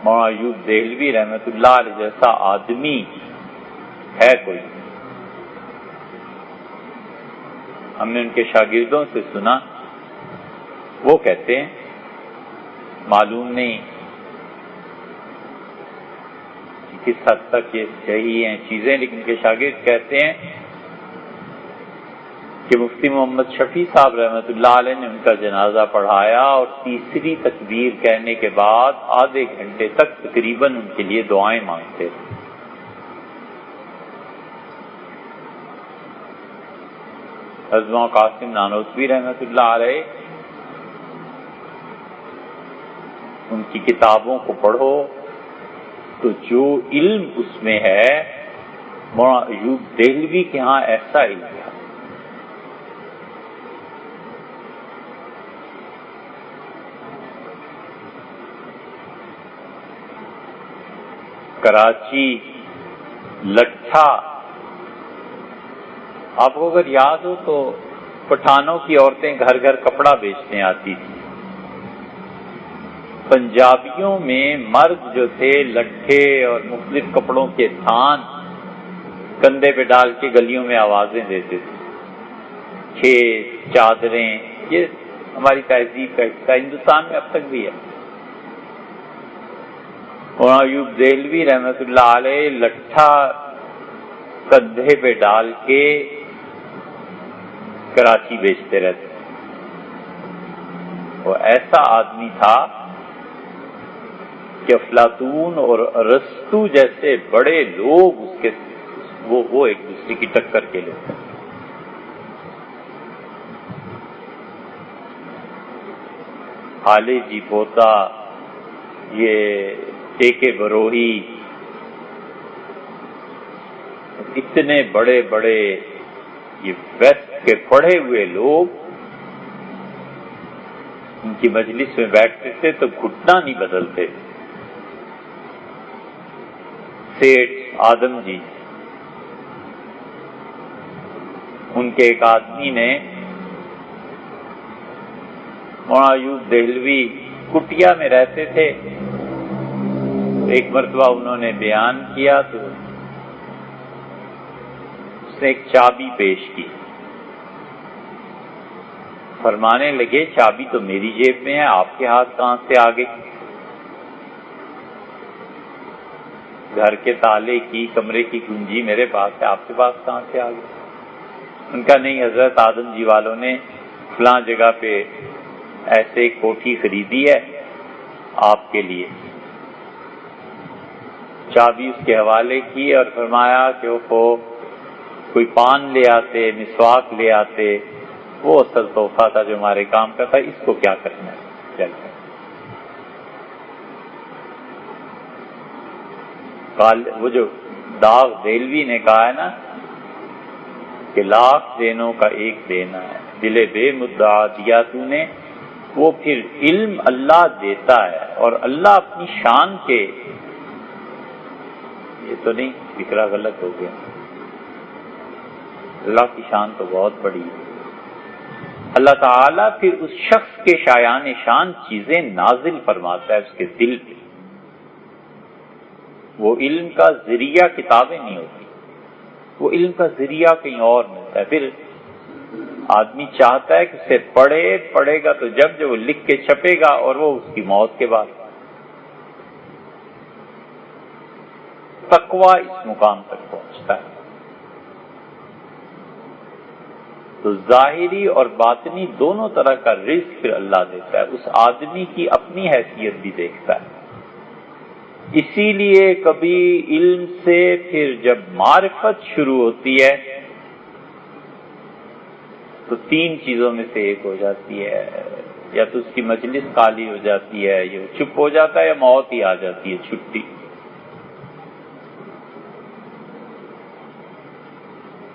مولانا ایوب دہلوی رحمت اللہ علیہ جیسا آدمی ہے کوئی؟ ہم نے ان کے شاگردوں سے سنا، وہ کہتے ہیں، معلوم نہیں کس حد تک یہ صحیح ہیں چیزیں، لیکن ان کے شاگرد کہتے ہیں کہ مفتی محمد شفیع صاحب رحمت اللہ علیہ نے ان کا جنازہ پڑھایا اور تیسری تکبیر کہنے کے بعد آدھے گھنٹے تک تقریباً ان کے لیے دعائیں مانگتے تھے۔ حضرت قاسم نانوتوی رحمت اللہ علیہ، ان کی کتابوں کو پڑھو تو جو علم اس میں ہے، مولانا ایوب دہلوی کے ہاں ایسا علم ہے۔ کراچی لٹھا، آپ کو اگر یاد ہو تو پٹھانوں کی عورتیں گھر گھر کپڑا بیچنے آتی تھی۔ پنجابیوں میں مرد جو تھے لٹھے اور مختلف کپڑوں کے تھان کندھے پہ ڈال کے گلیوں میں آوازیں دیتے تھے۔ کھیت، چادریں، یہ ہماری تہذیب کا حصہ ہندوستان میں اب تک بھی ہے۔ مولانا ایوب دہلوی رحمت اللہ علیہ لٹھا کندھے پہ ڈال کے کراچی بیچتے رہتے. وہ ایسا آدمی تھا کہ افلاطون اور ارسطو جیسے بڑے لوگ اس کے وہ ایک دوسرے کی ٹکر کے لیتے. خالد جی پوتا، یہ کے بروہی، اتنے بڑے بڑے یہ ویسٹ کے پڑھے ہوئے لوگ ان کی مجلس میں بیٹھتے تھے تو گھٹنا نہیں بدلتے. سیٹھ آدم جی، ان کے ایک آدمی نے مولانا ایوب دہلوی کٹیا میں رہتے تھے، ایک مرتبہ انہوں نے بیان کیا تو اس نے ایک چابی پیش کی. فرمانے لگے چابی تو میری جیب میں ہے، آپ کے ہاتھ کہاں سے آ گئی؟ گھر کے تالے کی، کمرے کی کنجی میرے پاس ہے، آپ کے پاس کہاں سے آ گئی؟ ان کا نہیں، حضرت آدم جی والوں نے فلاں جگہ پہ ایسے کوٹھی خریدی ہے آپ کے لیے. چابی اس کے حوالے کی اور فرمایا کہ وہ کوئی پان لے آتے، مسواک لے آتے، وہ اصل تحفہ تھا جو ہمارے کام کا تھا، اس کو کیا کرنا ہے. چلتے وہ جو داغ دہلوی نے کہا ہے نا کہ لاکھ دینوں کا ایک دینا ہے، دل بے مدعا دیا تو نے، وہ پھر علم اللہ دیتا ہے اور اللہ اپنی شان کے، یہ تو نہیں فکرہ غلط ہو گیا، اللہ کی شان تو بہت بڑی ہے. اللہ تعالیٰ پھر اس شخص کے شایان شان چیزیں نازل فرماتا ہے اس کے دل پہ. وہ علم کا ذریعہ کتابیں نہیں ہوتی، وہ علم کا ذریعہ کہیں اور ملتا ہے. پھر آدمی چاہتا ہے کہ اسے پڑھے گا تو جب وہ لکھ کے چھپے گا اور وہ اس کی موت کے بعد. تقویٰ اس مقام تک پہنچتا ہے. تو ظاہری اور باطنی دونوں طرح کا رزق پھر اللہ دیتا ہے. اس آدمی کی اپنی حیثیت بھی دیکھتا ہے. اسی لیے کبھی علم سے پھر جب معرفت شروع ہوتی ہے تو تین چیزوں میں سے ایک ہو جاتی ہے، یا تو اس کی مجلس خالی ہو جاتی ہے، یا چپ ہو جاتا ہے، یا موت ہی آ جاتی ہے، چھٹی.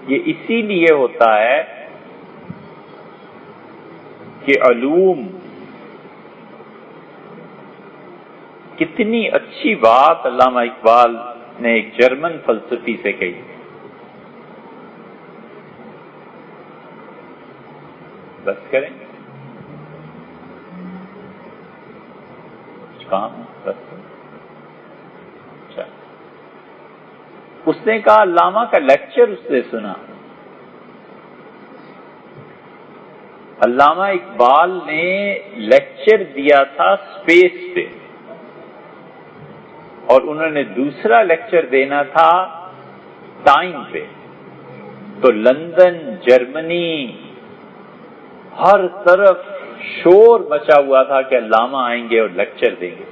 یہ اسی لیے ہوتا ہے کہ علوم، کتنی اچھی بات علامہ اقبال نے ایک جرمن فلسفی سے کہی. بس کریں کچھ کام بس. اس نے کہا علامہ کا لیکچر اس نے سنا. علامہ اقبال نے لیکچر دیا تھا اسپیس پہ، اور انہوں نے دوسرا لیکچر دینا تھا ٹائم پہ. تو لندن، جرمنی، ہر طرف شور مچا ہوا تھا کہ علامہ آئیں گے اور لیکچر دیں گے.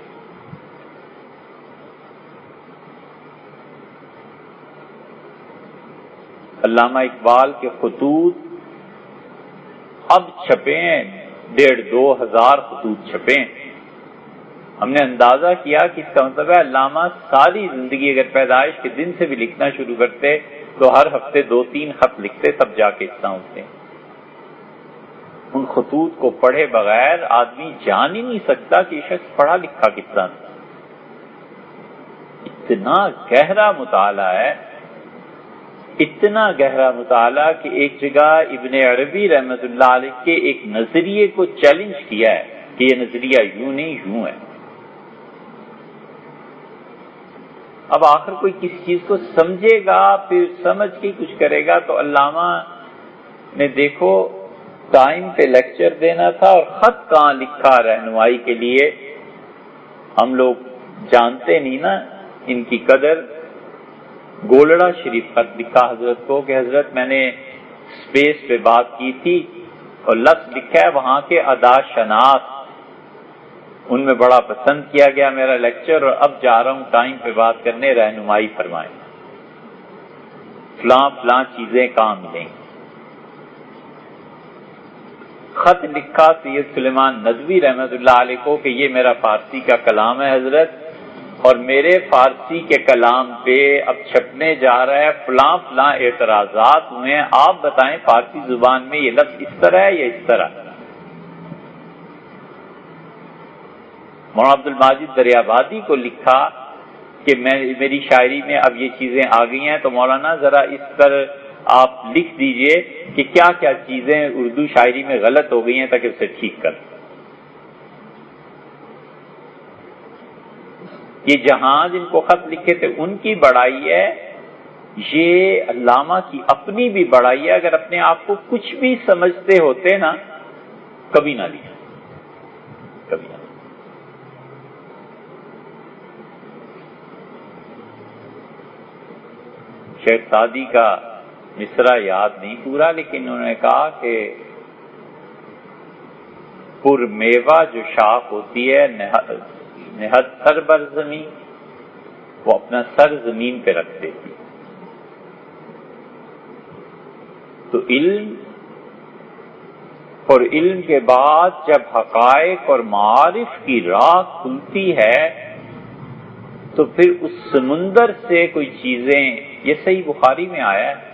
علامہ اقبال کے خطوط اب چھپے ہیں، 1500-2000 خطوط چھپے ہیں. ہم نے اندازہ کیا کہ اس کا مطلب ہے علامہ ساری زندگی اگر پیدائش کے دن سے بھی لکھنا شروع کرتے تو ہر ہفتے 2-3 خط لکھتے، تب جا کے اتنا ہوتے. ان خطوط کو پڑھے بغیر آدمی جان ہی نہیں سکتا کہ یہ شخص پڑھا لکھا کتنا تھا. اتنا گہرا مطالعہ ہے، اتنا گہرا مطالعہ کہ ایک جگہ ابن عربی رحمت اللہ علیہ کے ایک نظریے کو چیلنج کیا ہے کہ یہ نظریہ یوں نہیں یوں ہے. اب آخر کوئی کسی چیز کو سمجھے گا، پھر سمجھ کے کچھ کرے گا. تو علامہ نے دیکھو ٹائم پہ لیکچر دینا تھا اور خط کہاں لکھا رہنمائی کے لیے. ہم لوگ جانتے نہیں نا ان کی قدر. گولڑا شریف خط لکھا حضرت کو کہ حضرت میں نے اسپیس پہ بات کی تھی اور لفظ لکھا ہے وہاں کے ادا شناس، ان میں بڑا پسند کیا گیا میرا لیکچر، اور اب جا رہا ہوں ٹائم پہ بات کرنے، رہنمائی فرمائیں، فلاں فلاں چیزیں کہاں ملیں۔ خط لکھا سید سلیمان ندوی رحمۃ اللہ علیہ کو کہ یہ میرا فارسی کا کلام ہے حضرت، اور میرے فارسی کے کلام پہ اب چھپنے جا رہا ہے، فلاں فلاں اعتراضات ہوئے ہیں، آپ بتائیں فارسی زبان میں یہ لفظ اس طرح ہے یا اس طرح۔ مولانا عبد الماجد دریابادی کو لکھا کہ میری شاعری میں اب یہ چیزیں آ گئی ہیں، تو مولانا ذرا اس پر آپ لکھ دیجئے کہ کیا کیا چیزیں اردو شاعری میں غلط ہو گئی ہیں تاکہ اسے ٹھیک کر۔ یہ جہاں جن کو خط لکھے تھے ان کی بڑائی ہے، یہ علامہ کی اپنی بھی بڑائی ہے، اگر اپنے آپ کو کچھ بھی سمجھتے ہوتے نا کبھی نہ لکھیں، کبھی نہ۔ شیخ سعدی کا مصرع یاد نہیں پورا، لیکن انہوں نے کہا کہ پر میوہ جو شاخ ہوتی ہے نہد سر بر زمین، وہ اپنا سر زمین پہ رکھ دیتی، تو علم اور علم کے بعد جب حقائق اور معارف کی راہ کھلتی ہے تو پھر اس سمندر سے کوئی چیزیں، یہ صحیح بخاری میں آیا ہے،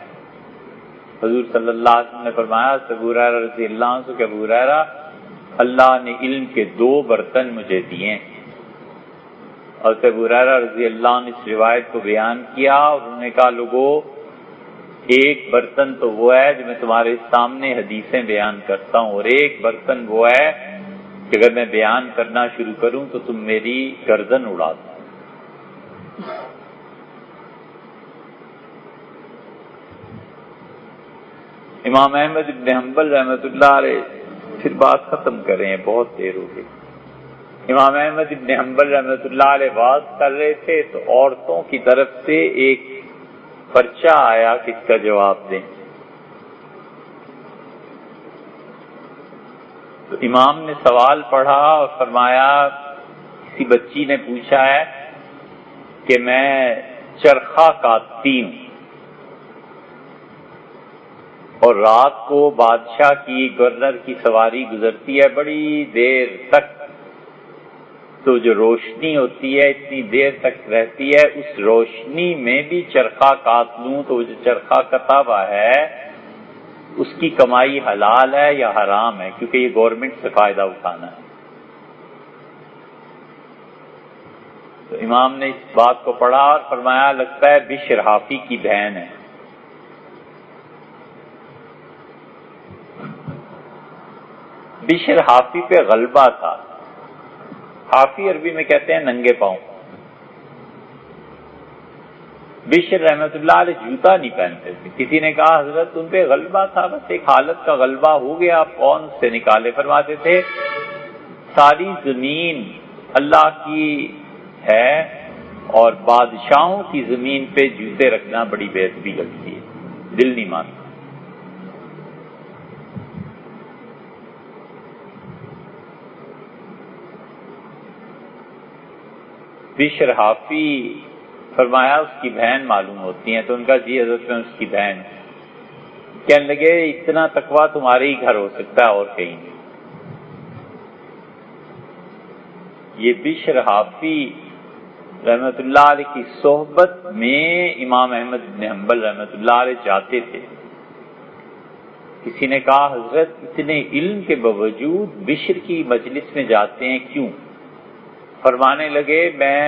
حضور صلی اللہ علیہ وسلم نے فرمایا ابو ہریرہ رضی اللہ عنہ کہ ابو ہریرہ اللہ نے علم کے 2 برتن مجھے دیے، اور ابو ہریرہ رضی اللہ عنہ اس روایت کو بیان کیا اور انہوں نے کہا لوگوں ایک برتن تو وہ ہے جو میں تمہارے سامنے حدیثیں بیان کرتا ہوں، اور ایک برتن وہ ہے کہ اگر میں بیان کرنا شروع کروں تو تم میری گردن اڑا دو۔ امام احمد ابن حنبل رحمۃ اللہ علیہ، پھر بات ختم کریں بہت دیر ہو گئی۔ امام احمد ابن حنبل رحمۃ اللہ علیہ بات کر رہے تھے تو عورتوں کی طرف سے ایک پرچہ آیا کہ اس کا جواب دیں، تو امام نے سوال پڑھا اور فرمایا کسی بچی نے پوچھا ہے کہ میں چرخہ کاٹتی ہوں اور رات کو بادشاہ کی گورنر کی سواری گزرتی ہے بڑی دیر تک، تو جو روشنی ہوتی ہے اتنی دیر تک رہتی ہے، اس روشنی میں بھی چرخہ کاٹ لوں تو جو چرخہ کتا ہوا ہے اس کی کمائی حلال ہے یا حرام ہے، کیونکہ یہ گورنمنٹ سے فائدہ اٹھانا ہے۔ تو امام نے اس بات کو پڑھا اور فرمایا لگتا ہے بشر حافی کی بہن ہے۔ بشر حافی پہ غلبہ تھا، حافی عربی میں کہتے ہیں ننگے پاؤں۔ بشر رحمۃ اللہ علیہ جوتا نہیں پہنتے تھے، کسی نے کہا حضرت ان پہ غلبہ تھا، بس ایک حالت کا غلبہ ہو گیا، آپ کون سے نکالے؟ فرماتے تھے ساری زمین اللہ کی ہے اور بادشاہوں کی زمین پہ جوتے رکھنا بڑی بے ادبی لگتی ہے، دل نہیں مانتا۔ بشر حافی فرمایا اس کی بہن معلوم ہوتی ہیں، تو ان کا جی حضرت میں اس کی بہن، کہنے لگے اتنا تقویٰ تمہارے ہی گھر ہو سکتا ہے اور کہیں نہیں۔ یہ بشر حافی رحمت اللہ علیہ کی صحبت میں امام احمد بن حنبل رحمت اللہ علیہ جاتے تھے۔ کسی نے کہا حضرت اتنے علم کے باوجود بشر کی مجلس میں جاتے ہیں کیوں؟ فرمانے لگے میں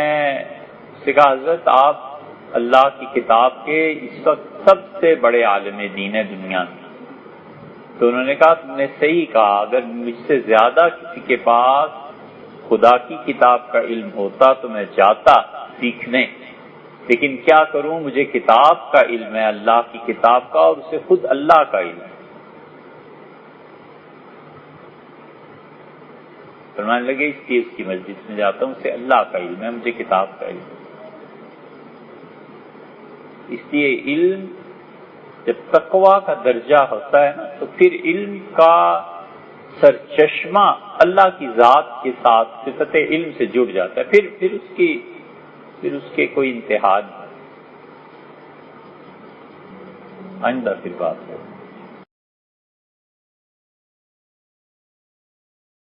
سے کہا حضرت آپ اللہ کی کتاب کے اس وقت سب سے بڑے عالم دین ہیں دنیا میں، تو انہوں نے کہا تم نے صحیح کہا، اگر مجھ سے زیادہ کسی کے پاس خدا کی کتاب کا علم ہوتا تو میں جاتا سیکھنے، لیکن کیا کروں مجھے کتاب کا علم ہے، اللہ کی کتاب کا، اور اسے خود اللہ کا علم ہے۔ فرمانے لگے اس لیے اس کی مسجد میں جاتا ہوں، اسے اللہ کا علم ہے، مجھے کتاب کا علم ہے۔ اس لیے علم جب تقویٰ کا درجہ ہوتا ہے نا تو پھر علم کا سرچشمہ اللہ کی ذات کے ساتھ صفت علم سے جڑ جاتا ہے، پھر اس کے کوئی انتہا نہیں۔ آئندہ پھر بات ہے۔